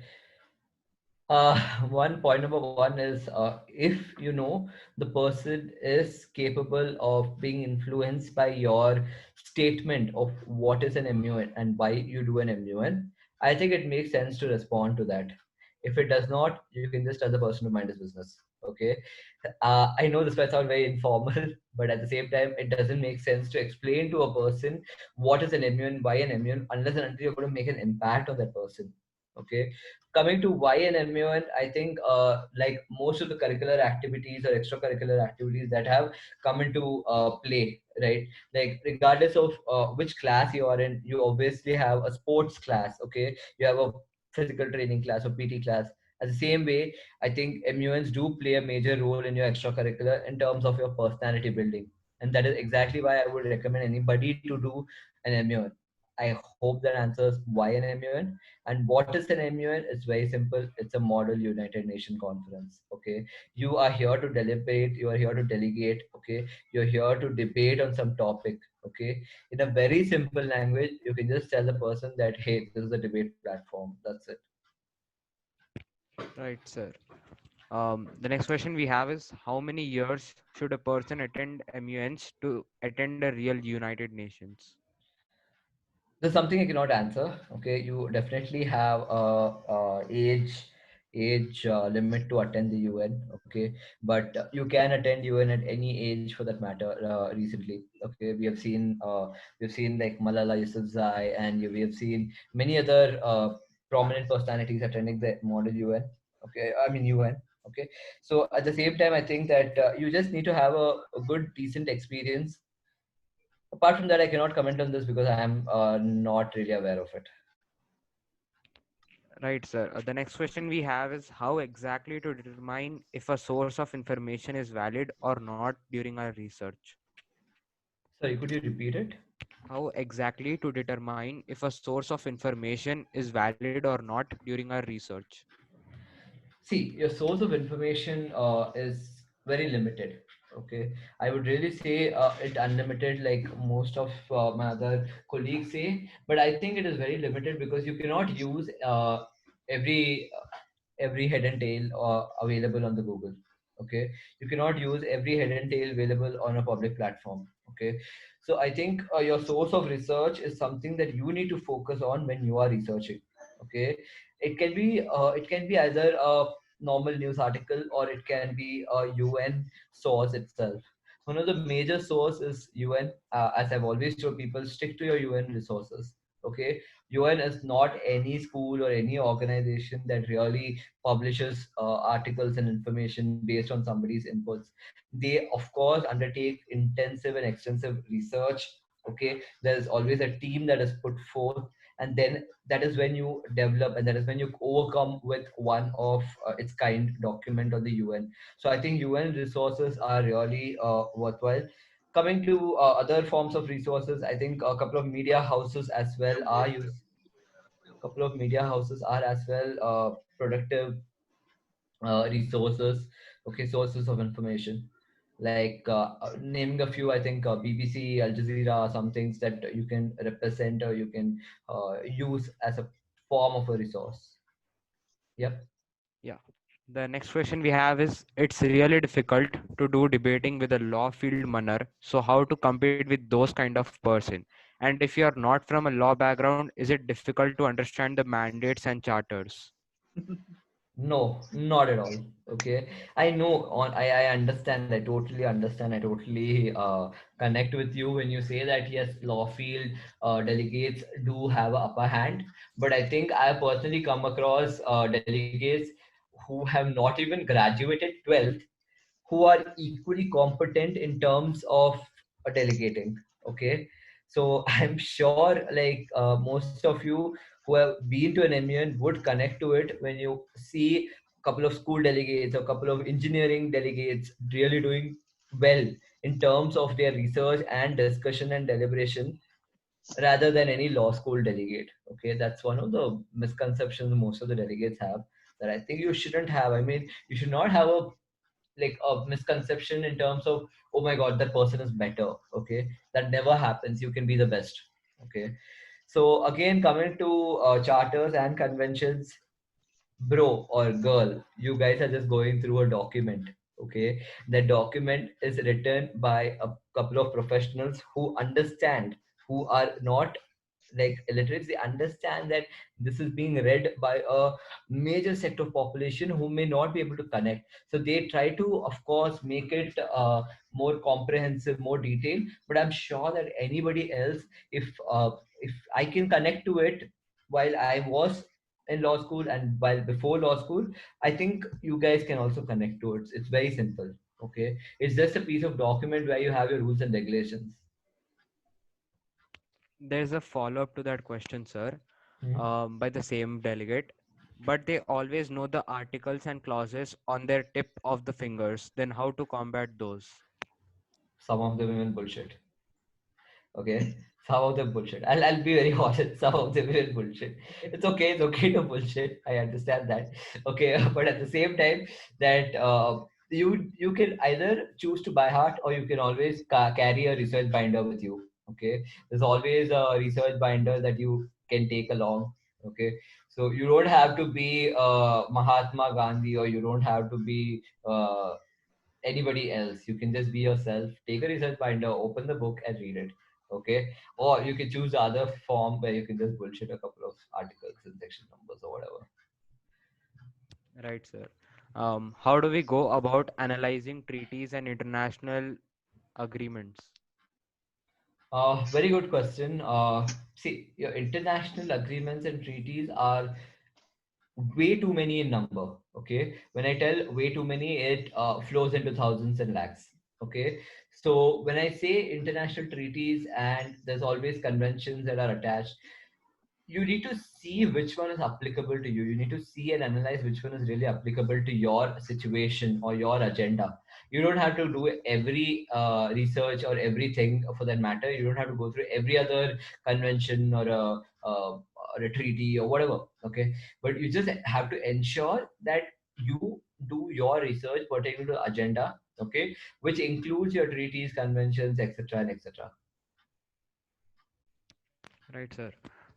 One point number one is if you know the person is capable of being influenced by your statement of what is an MUN and why you do an MUN, I think it makes sense to respond to that. If it does not, you can just tell the person to mind his business. Okay. I know this might sound very informal, but at the same time, it doesn't make sense to explain to a person what is an MUN, why an MUN, unless and until you're going to make an impact on that person. Okay, coming to why an MUN, I think like most of the curricular activities or extracurricular activities that have come into play, right? Like regardless of which class you are in, you obviously have a sports class. Okay, you have a physical training class or PT class, At the same way, I think MUNs do play a major role in your extracurricular in terms of your personality building. And that is exactly why I would recommend anybody to do an MUN. I hope that answers why an MUN. And what is an MUN? It's very simple. It's a model United Nations conference. Okay. You are here to deliberate, you are here to delegate. Okay. You're here to debate on some topic. Okay. In a very simple language, you can just tell the person that, hey, this is a debate platform. That's it.
Right, sir. The next question we have is how many years should a person attend MUNs to attend a real United Nations?
There's something I cannot answer. Okay, you definitely have a age limit to attend the UN. Okay, but you can attend UN at any age for that matter. Recently, okay, we have seen like Malala Yousafzai, and we have seen many other prominent personalities attending the model UN. Okay, I mean UN. Okay, so at the same time, I think that you just need to have a good, decent experience. Apart from that, I cannot comment on this because I am not really aware of it.
Right, sir. The next question we have is how exactly to determine if a source of information is valid or not during our research?
Sorry, could you repeat it?
How exactly to determine if a source of information is valid or not during our research?
See, your source of information is very limited. Okay, I would really say it unlimited, like most of my other colleagues say, but I think it is very limited because you cannot use every every head and tail available on the Google. Okay, you cannot use every head and tail available on a public platform. Okay, so I think your source of research is something that you need to focus on when you are researching. Okay, it can be either a normal news article or it can be a UN source itself. One of the major source is UN. As I've always told people, stick to your UN resources. Okay, UN is not any school or any organization that really publishes articles and information based on somebody's inputs. They, of course, undertake intensive and extensive research. Okay, there's always a team that is put forth, and then that is when you develop and that is when you overcome with one of its kind document on the UN. So I think UN resources are really worthwhile. Coming to other forms of resources, I think a couple of media houses as well are used. Couple of media houses are as well productive resources. Okay, sources of information. Like naming a few, I think BBC, Al Jazeera, some things that you can represent or you can use as a form of a resource. Yep.
Yeah. The next question we have is it's really difficult to do debating with a law field manner. So how to compete with those kind of person? And if you are not from a law background, is it difficult to understand the mandates and charters?
No, not at all. Okay. I know I understand, I totally understand, I totally connect with you when you say that yes, law field delegates do have a upper hand. But I think I personally come across delegates who have not even graduated 12th who are equally competent in terms of delegating. Okay, so I'm sure like most of you who have been to an MUN would connect to it when you see a couple of school delegates or a couple of engineering delegates really doing well in terms of their research and discussion and deliberation rather than any law school delegate. Okay, that's one of the misconceptions most of the delegates have, that I think you shouldn't have. I mean, you should not have a misconception in terms of, oh my god, that person is better. Okay, that never happens. You can be the best. Okay, so again, coming to charters and conventions, bro or girl, you guys are just going through a document. Okay, the document is written by a couple of professionals who understand, who are not like illiterates. They understand that this is being read by a major set of population who may not be able to connect. So they try to, of course, make it more comprehensive, more detailed. But I'm sure that anybody else, if I can connect to it while I was in law school and while before law school, I think you guys can also connect to it. It's very simple. Okay, it's just a piece of document where you have your rules and regulations.
There's a follow up to that question, sir,
Hmm.
by the same delegate. but they always know the articles and clauses on their tip of the fingers. Then how to combat those?
Some of them even bullshit. Okay, some of them bullshit. I'll be very honest. Some of them even bullshit. It's okay. It's okay to bullshit. I understand that. Okay, but at the same time, that you can either choose to by heart, or you can always carry a research binder with you. Okay, there's always a research binder that you can take along. Okay, so you don't have to be Mahatma Gandhi, or you don't have to be anybody else. You can just be yourself. Take a research binder, open the book, and read it. Okay, or you can choose the other form where you can just bullshit a couple of articles and section numbers or whatever.
Right, sir. How do we go about analyzing treaties and international agreements?
Very good question. See, your international agreements and treaties are way too many in number. Okay, when I tell way too many, it flows into thousands and lakhs. Okay, so when I say international treaties and there's always conventions that are attached, you need to see which one is applicable to you. You need to see and analyze which one is really applicable to your situation or your agenda. You don't have to do every research or everything for that matter. You don't have to go through every other convention or a treaty or whatever. Okay, but you just have to ensure that you do your research pertaining to the agenda. Okay, which includes your treaties, conventions, etc. and etc.
Right, sir.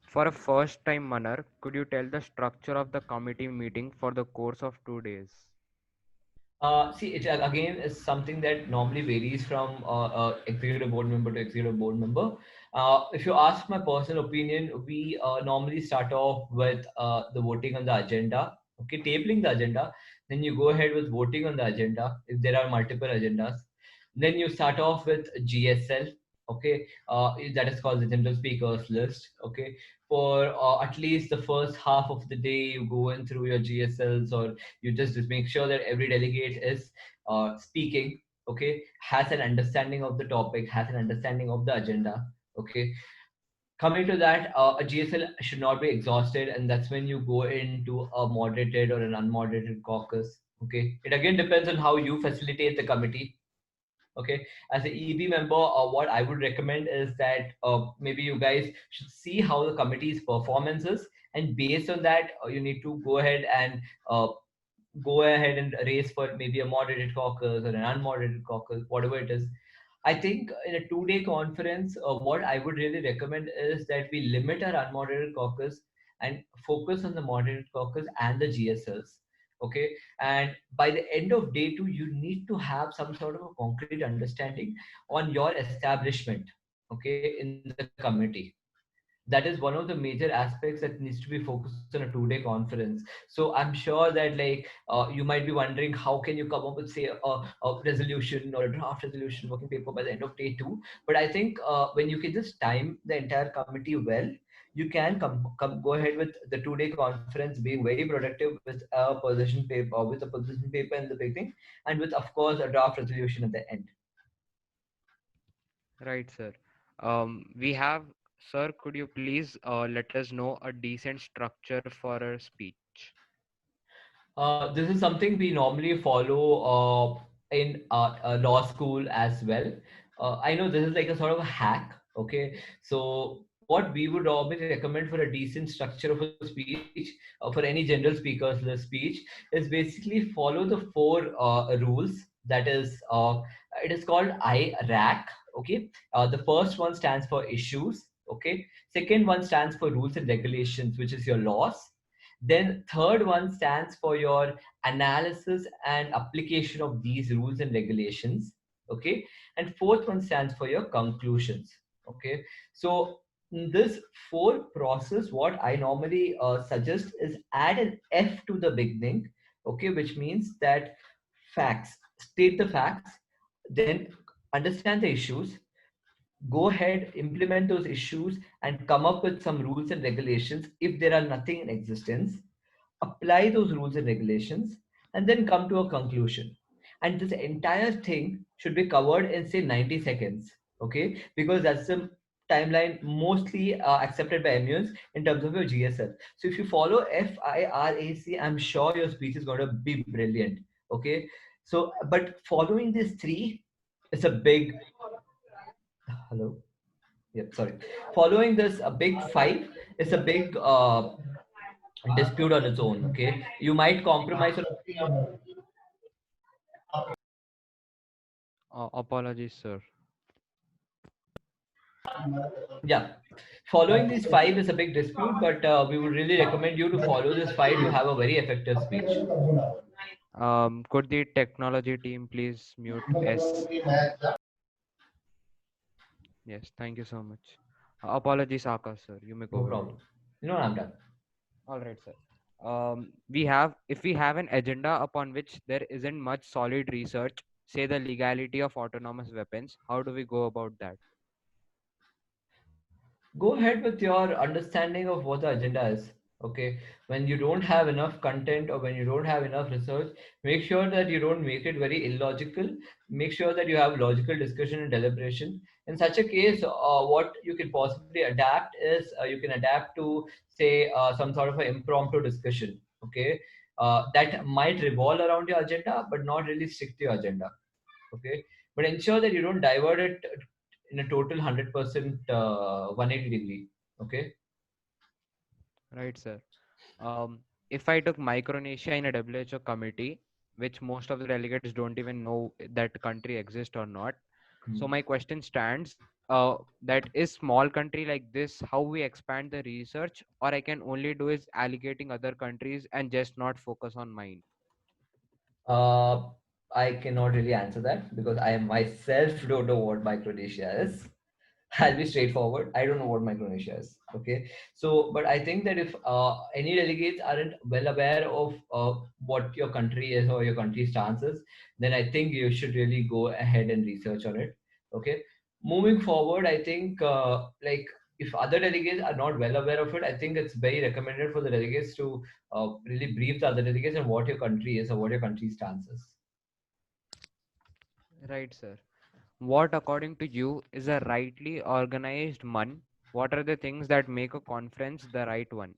For a first time manner, could you tell the structure of the committee meeting for the course of 2 days?
See, it again is something that normally varies from executive board member to executive board member. If you ask my personal opinion, we normally start off with the voting on the agenda. Okay, tabling the agenda. Then you go ahead with voting on the agenda if there are multiple agendas. Then you start off with GSL. Okay, that is called the general speakers list. Okay, for at least the first half of the day, you go in through your GSLs, or you just make sure that every delegate is speaking, okay, has an understanding of the topic, has an understanding of the agenda. Okay, coming to that, a GSL should not be exhausted, and that's when you go into a moderated or an unmoderated caucus. Okay, it again depends on how you facilitate the committee. Okay, as an EB member, what I would recommend is that maybe you guys should see how the committee's performance is, and based on that, you need to uh, go ahead and race for maybe a moderated caucus or an unmoderated caucus, whatever it is. I think in a 2 day conference, what I would really recommend is that we limit our unmoderated caucus and focus on the moderated caucus and the GSLs. Okay. And by the end of day two, you need to have some sort of a concrete understanding on your establishment, okay, in the committee. That is one of the major aspects that needs to be focused on a 2 day conference. So I'm sure that you might be wondering, how can you come up with say a resolution or a draft resolution working paper by the end of day two. But I think when you can just time the entire committee well, you can go ahead with the 2 day conference being very productive with a position paper in the beginning, and with of course a draft resolution at the end.
Right, sir. We have, sir, could you please let us know a decent structure for a speech?
This is something we normally follow in law school as well. I know this is like a sort of a hack. Okay, so what we would normally recommend for a decent structure of a speech, for any general speaker's list speech, is basically follow the four rules. That is, it is called IRAC. Okay, the first one stands for issues. Okay, second one stands for rules and regulations, which is your laws. Then third one stands for your analysis and application of these rules and regulations. Okay. And fourth one stands for your conclusions. Okay. So in this four process, what I normally suggest is add an F to the beginning. Okay. Which means that facts, state the facts, then understand the issues, go ahead, implement those issues, and come up with some rules and regulations if there are nothing in existence. Apply those rules and regulations, and then come to a conclusion. And this entire thing should be covered in say 90 seconds. Okay, because that's the timeline mostly accepted by MUNs in terms of your GSL. So if you follow FIRAC, I'm sure your speech is going to be brilliant. Okay. So, but following these three is a big, hello. Yep, sorry. Following this, a big five is a big dispute on its own. Okay. You might compromise on.
Apologies, sir.
Yeah. Following these five is a big dispute, but we would really recommend you to follow this five to have a very effective speech.
Could the technology team please mute S? Yes, thank you so much. Apologies, Akash, sir. You may go
No
ahead.
problem. You know, I'm done.
All right, sir. If we have an agenda upon which there isn't much solid research, say the legality of autonomous weapons, how do we go about that?
Go ahead with your understanding of what the agenda is. Okay. When you don't have enough content or when you don't have enough research, make sure that you don't make it very illogical. Make sure that you have logical discussion and deliberation. In such a case, what you can possibly adapt is you can adapt to, say, some sort of an impromptu discussion. Okay. That might revolve around your agenda, but not really stick to your agenda. Okay. But ensure that you don't divert it in a total 100% 180 degree. Okay.
Right, sir. If I took Micronesia in a WHO committee, which most of the delegates don't even know that country exists or not. So my question stands, that is small country like this, how we expand the research, or I can only do is allocating other countries and just not focus on mine.
uh, I cannot really answer that because I myself don't know what Micronesia is. I'll be straightforward. I don't know what Micronesia is. Okay. So, but I think that if any delegates aren't well aware of what your country is or your country's chances, then I think you should really go ahead and research on it. Okay. Moving forward, I think like if other delegates are not well aware of it, I think it's very recommended for the delegates to really brief the other delegates on what your country is or what your country's stance is.
Right, sir. What, according to you, is a rightly organized MUN? What are the things that make a conference the right one?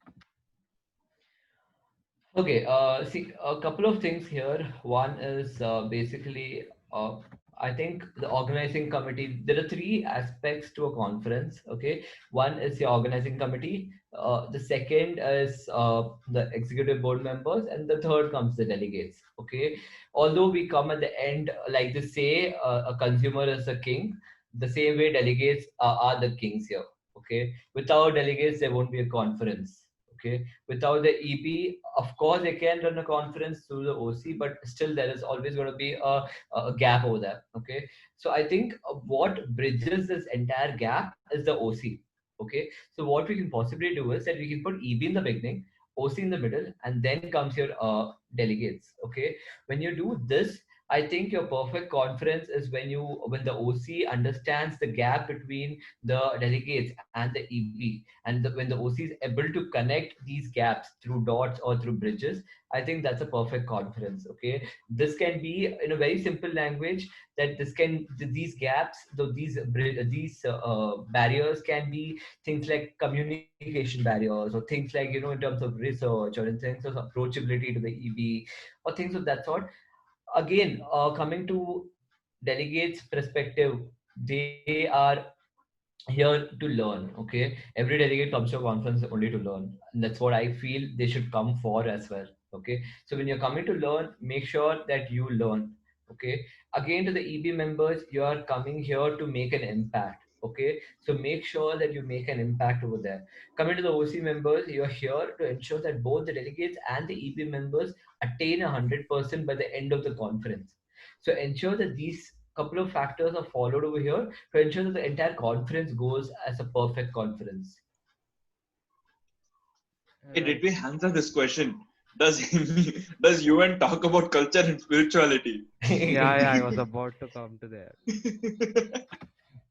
Okay, see, a couple of things here. One is basically, I think the organizing committee, there are three aspects to a conference. Okay, one is the organizing committee, the second is the executive board members, and the third comes the delegates. Okay, although we come at the end, like they say, a consumer is a king, the same way delegates are the kings here. Okay, without delegates, there won't be a conference. Okay, without the EP, of course, they can run a conference through the OC, but still there is always going to be a gap over there. Okay, so I think what bridges this entire gap is the OC. Okay, so what we can possibly do is that we can put EB in the beginning, OC in the middle, and then comes your delegates. Okay, when you do this, I think your perfect conference is when the OC understands the gap between the delegates and the EP, and when the OC is able to connect these gaps through dots or through bridges, I think that's a perfect conference. Okay, this can be in a very simple language that these gaps, though these barriers can be things like communication barriers or things like in terms of research or in terms of approachability to the EB or things of that sort. Again, coming to delegates perspective, they are here to learn. Okay, every delegate comes to a conference only to learn, and that's what I feel they should come for as well. Okay, so when you're coming to learn, make sure that you learn. Okay, again, to the EB members, you are coming here to make an impact. Okay, so make sure that you make an impact over there. Coming to the OC members, you are here to ensure that both the delegates and the EB members attain 100% by the end of the conference. So ensure that these couple of factors are followed over here to ensure that the entire conference goes as a perfect conference.
Hey, did
Right.
we answer this question? Does does UN talk about culture and spirituality?
Yeah, I was about to come to there.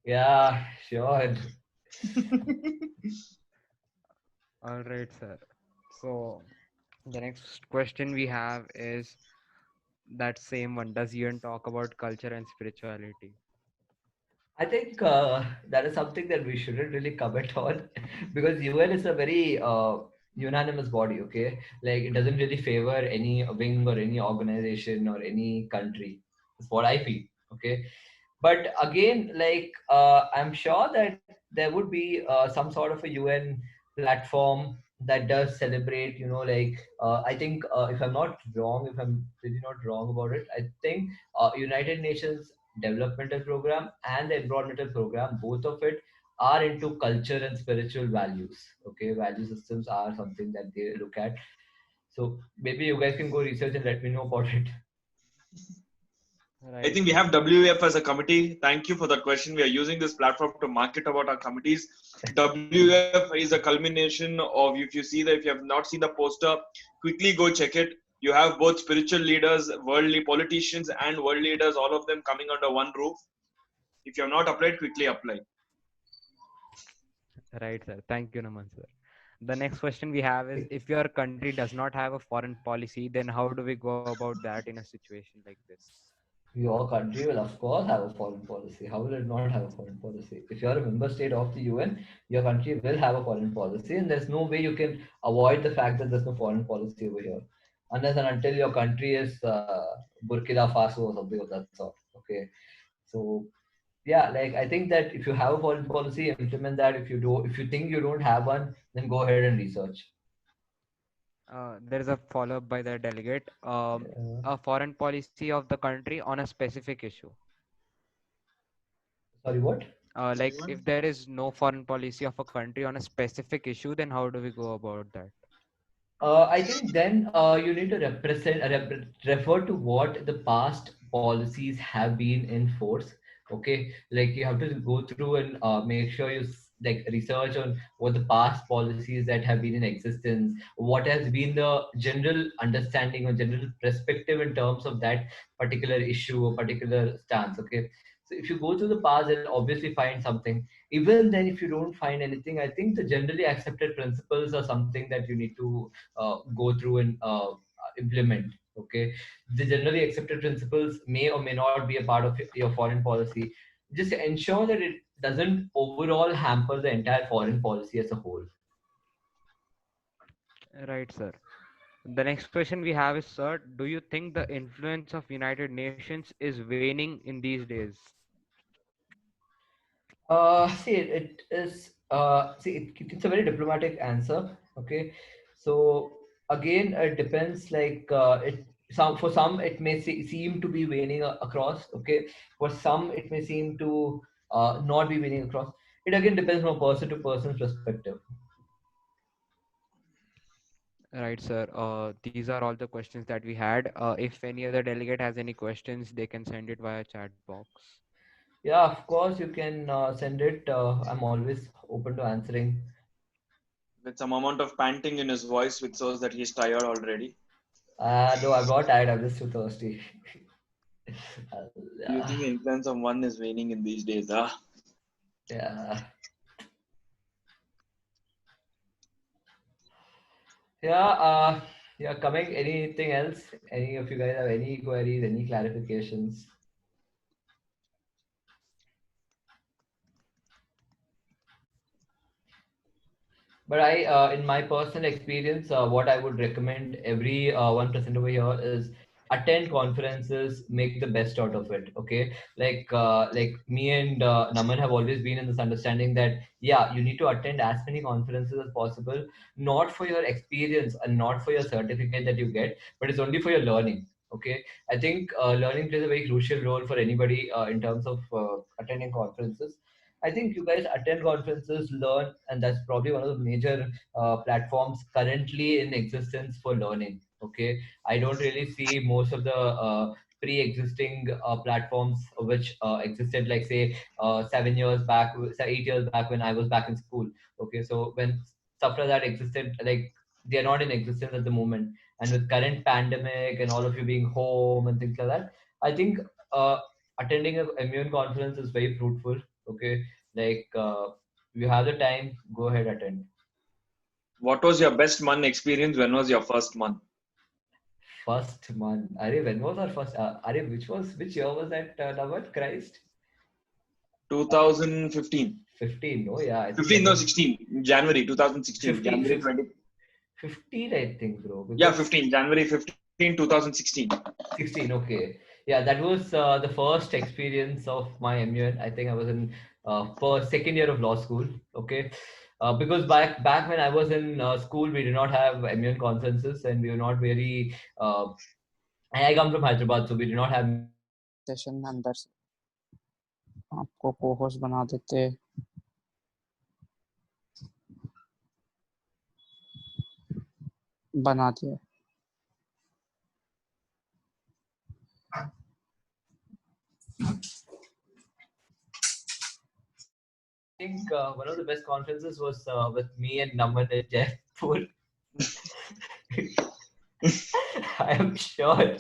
Yeah, sure.
All right, sir. So the next question we have is that same one. Does UN talk about culture and spirituality?
I think that is something that we shouldn't really comment on because UN is a very unanimous body, okay? Like it doesn't really favor any wing or any organization or any country. That's what I feel, okay? But again, like I'm sure that there would be some sort of a UN platform that does celebrate, like I think if I'm not wrong, if I'm really not wrong about it, I think United Nations developmental program and the environmental program, both of it are into culture and spiritual values. Okay, value systems are something that they look at. So maybe you guys can go research and let me know about it.
I
Right.
think we have WEF as a committee. Thank you for that question. We are using this platform to market about our committees. WEF is a culmination of, if you see that, if you have not seen the poster, quickly go check it. You have both spiritual leaders, worldly politicians, and world leaders, all of them coming under one roof. If you have not applied, quickly apply.
Right, sir. Thank you, Naman, sir. The next question we have is, if your country does not have a foreign policy, then how do we go about that in a situation like this?
Your country will, of course, have a foreign policy. How will it not have a foreign policy? If you're a member state of the UN, your country will have a foreign policy, and there's no way you can avoid the fact that there's no foreign policy over here, unless and until your country is Burkina Faso or something of that sort. Okay, so yeah, like I think that if you have a foreign policy, implement that. If you do, if you think you don't have one, then go ahead and research.
There is a follow-up by the delegate. A foreign policy of the country on a specific issue.
Sorry, what?
Like if there is no foreign policy of a country on a specific issue, then how do we go about that?
I think then you need to refer to what the past policies have been in force. Okay, like you have to go through and make sure like research on what the past policies that have been in existence, what has been the general understanding or general perspective in terms of that particular issue or particular stance. Okay, so if you go through the past, you'll obviously find something. Even then, if you don't find anything, I think the generally accepted principles are something that you need to go through and implement. Okay, the generally accepted principles may or may not be a part of your foreign policy. Just ensure that it doesn't overall hamper the entire foreign policy as a whole.
Right, sir. The next question we have is, sir, do you think the influence of United Nations is waning in these days?
See, it is. It's a very diplomatic answer. Okay, so again, it depends. Like it some for some it may seem to be waning across. Okay, for some it may seem to not be waning across. It again depends from person to person's perspective.
Right, sir. These are all the questions that we had. If any other delegate has any questions, they can send it via chat box.
Yeah, of course you can send it. I'm always open to answering.
With some amount of panting in his voice, which shows that he's tired already.
No, I'm not tired. I'm just too thirsty.
Do you
Yeah,
think the influence of one is waning in these days?
yeah. Yeah, yeah, coming, anything else? Any of you guys have any queries, any clarifications? But in my personal experience, what I would recommend every one present over here is attend conferences, make the best out of it. Okay, like me and Naman have always been in this understanding that yeah, you need to attend as many conferences as possible, not for your experience and not for your certificate that you get, but it's only for your learning. Okay, I think learning plays a very crucial role for anybody in terms of attending conferences. I think you guys attend conferences, learn, and that's probably one of the major platforms currently in existence for learning. Okay, I don't really see most of the pre-existing platforms which existed, like say 7 years back, say 8 years back when I was back in school. Okay, so when stuff like that existed, like they are not in existence at the moment. And with current pandemic and all of you being home and things like that, I think attending a immune conference is very fruitful. Okay, like if you have the time, go ahead, attend.
What was your best month experience? When was your first month?
First month. Are when was our first? Are which year was that? Navat? Christ.
2015.
15. Oh yeah, I think
15,
that
no,
was
16. January 2016.
15,
January 20.
15, I think, bro.
Yeah,
Because
15. January 15, 2016.
16, okay. Yeah, that was the first experience of my MUN. I think I was in first, second year of law school. Okay. Because back when I was in school, we did not have MUN consensus, and we were not very. I come from Hyderabad, so we did not have.
Session में अंदर से आपको co-host बना देते बना दिया
I think one of the best conferences was with me and Naman in Jaipur. I am sure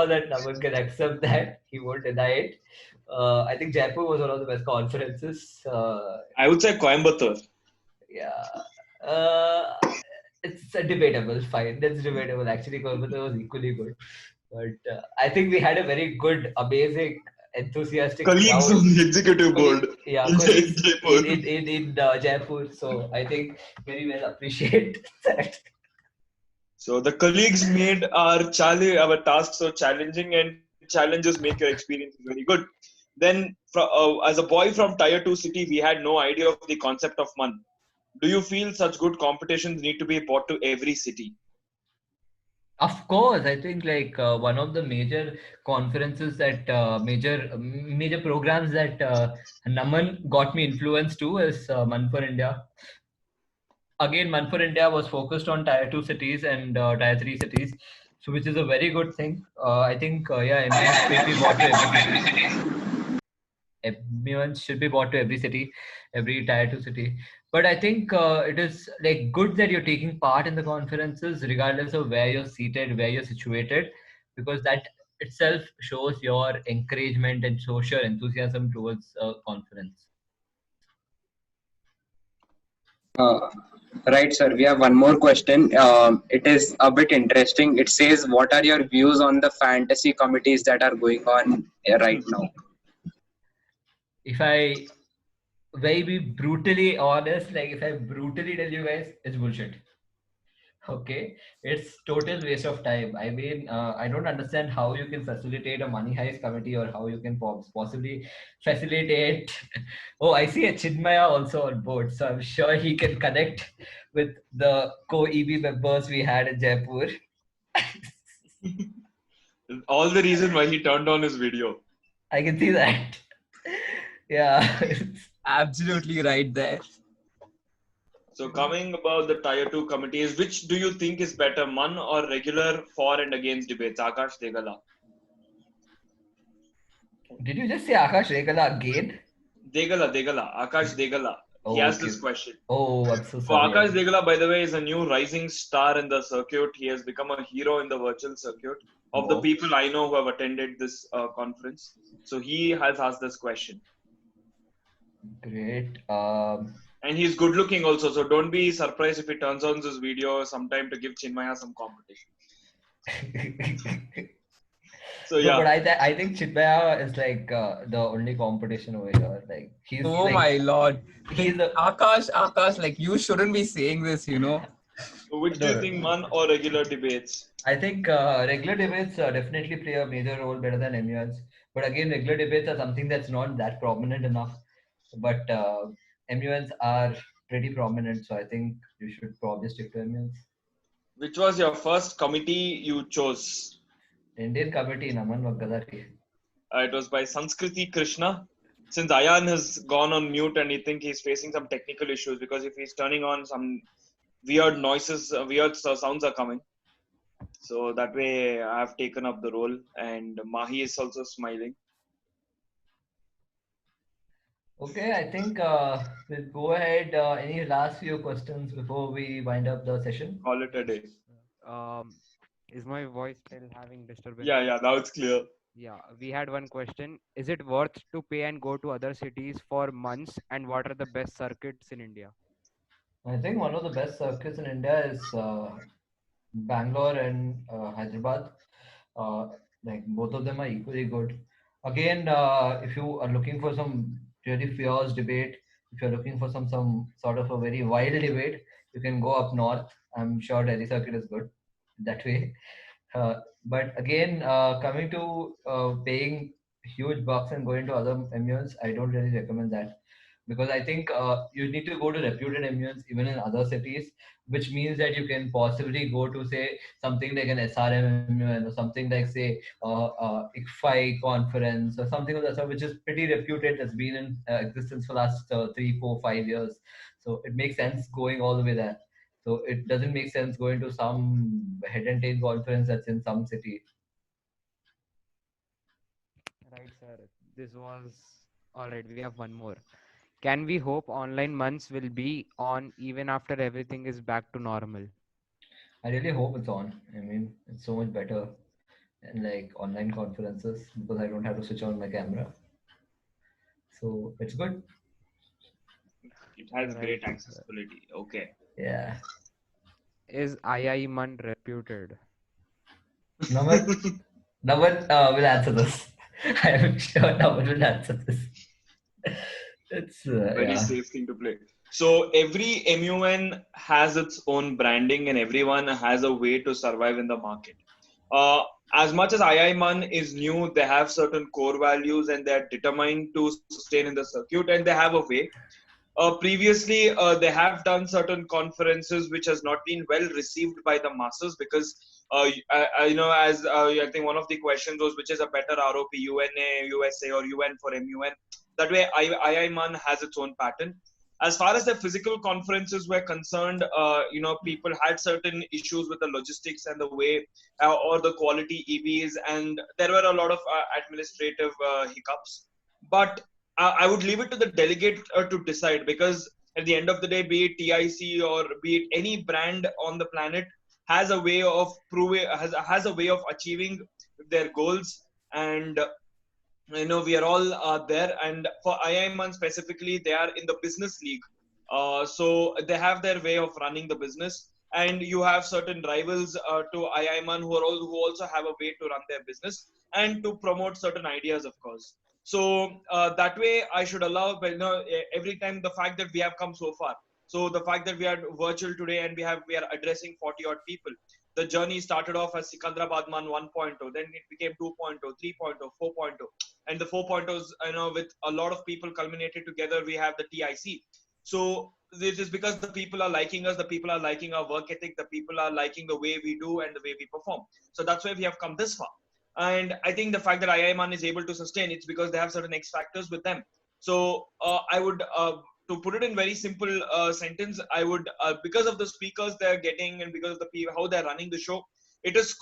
that Naman can accept that. He won't deny it. I think Jaipur was one of the best conferences.
I would say Coimbatore.
Yeah. It's debatable. Fine. That's debatable. Actually, Coimbatore was equally good. But I think we had a very good, amazing, enthusiastic
Colleagues
crowd.
on the executive board.
Yeah,
in
colleagues
Jaipur.
in Jaipur. So I think very well appreciate that.
So the colleagues made our task so challenging, and challenges make your experience very good. Then, as a boy from Tier 2 city, we had no idea of the concept of MUN. Do you feel such good competitions need to be brought to every city?
Of course, I think like one of the major conferences that major programs that Naman got me influenced to is Man for India. Again, Man for India was focused on Tier 2 cities and Tier 3 cities, so which is a very good thing. I think yeah, MUN should be brought to every city. MUN should be brought to every city, every Tier 2 city. But I think it is like good that you're taking part in the conferences, regardless of where you're seated, where you're situated, because that itself shows your encouragement and shows your enthusiasm towards a conference.
Right, sir. We have one more question. It is a bit interesting. It says, "What are your views on the fantasy committees that are going on right now?"
If I be brutally honest, like if I brutally tell you guys, it's bullshit. Okay, it's total waste of time. I mean, I don't understand how you can facilitate a money heist committee or how you can possibly facilitate. Oh, I see a Chinmaya also on board, so I'm sure he can connect with the co-EB members we had in Jaipur.
All the reason why he turned on his video.
I can see that. Yeah.
Absolutely right there.
So coming about the Tier 2 committees, which do you think is better, MUN or regular for and against debates? Akash Degala.
Did you just say Akash Regala again?
Degala, Akash Degala. He asked this question.
Oh, I'm so
So
sorry.
Akash Degala, by the way, is a new rising star in the circuit. He has become a hero in the virtual circuit of the people I know who have attended this conference. So he has asked this question.
Great.
And he's good looking also. So don't be surprised if he turns on this video sometime to give Chinmaya some competition. So yeah.
No, but I think Chinmaya is like the only competition over here. Like he's.
Oh
like,
my lord!
He's a,
Akash, like you shouldn't be saying this, you know.
So which do you think, MUN or regular debates?
I think regular debates definitely play a major role better than MUNs. But again, regular debates are something that's not that prominent enough. But MUNs are pretty prominent, so I think you should probably stick to MUNs.
Which was your first committee you chose?
Indian committee, Naman Vakgadari.
It was by Sanskriti Krishna. Since Ayan has gone on mute and I think he's facing some technical issues because if he's turning on some weird noises, weird sounds are coming. So that way I have taken up the role and Mahi is also smiling.
Okay, I think we'll go ahead. Any last few questions before we wind up the session?
Call it a day.
Is my voice still having disturbance?
Yeah, now it's clear.
Yeah, we had one question. Is it worth to pay and go to other cities for months? And what are the best circuits in India?
I think one of the best circuits in India is Bangalore and Hyderabad. Like both of them are equally good. Again, if you are looking for some really fierce debate, if you're looking for some sort of a very wild debate, you can go up north. I'm sure Delhi circuit is good that way. But again, coming to paying huge bucks and going to other MUNs, I don't really recommend that, because I think you need to go to reputed MUNs even in other cities, which means that you can possibly go to say something like an SRM MUN or something like say ICFI conference or something of that sort, which is pretty reputed, has been in existence for last 3, 4, 5 years. So it makes sense going all the way there. So it doesn't make sense going to some head and tail conference that's in some city.
Right, sir. This was all right. We have one more. Can we hope online months will be on even after everything is back to normal?
I really hope it's on. I mean, it's so much better in like online conferences because I don't have to switch on my camera. So it's good.
It has
Right.
great accessibility. Okay.
Yeah.
Is IIMAN reputed?
Naman will answer this. I'm sure Naman will answer this. It's
Very
yeah.
safe thing to play. So every MUN has its own branding, and everyone has a way to survive in the market. Uh, as much as IIMAN is new, they have certain core values, and they're determined to sustain in the circuit, and they have a way. Previously, they have done certain conferences which has not been well received by the masses because, as I think one of the questions was, which is a better ROP, UNA, USA, or UN for MUN? That way, IIMAN has its own pattern. As far as the physical conferences were concerned, people had certain issues with the logistics and the way or the quality EVs, and there were a lot of administrative hiccups. But I would leave it to the delegate to decide, because at the end of the day, be it TIC or be it any brand on the planet, has a way of proving has a way of achieving their goals. And we are all there. And for IIMAN specifically, they are in the business league, so they have their way of running the business. And you have certain rivals to IIMAN who also have a way to run their business and to promote certain ideas, of course. So that way, I should allow, every time the fact that we have come so far. So the fact that we are virtual today and we are addressing 40 odd people. The journey started off as Sikandrabad Man 1.0, then it became 2.0, 3.0, 4.0, and the 4.0s, with a lot of people culminated together, we have the TIC. So this is because the people are liking us, the people are liking our work ethic, the people are liking the way we do and the way we perform. So that's why we have come this far. And I think the fact that IIMAN is able to sustain, it's because they have certain X factors with them. So I would, to put it in very simple sentence, I would, because of the speakers they're getting and because of the people, how they're running the show, it is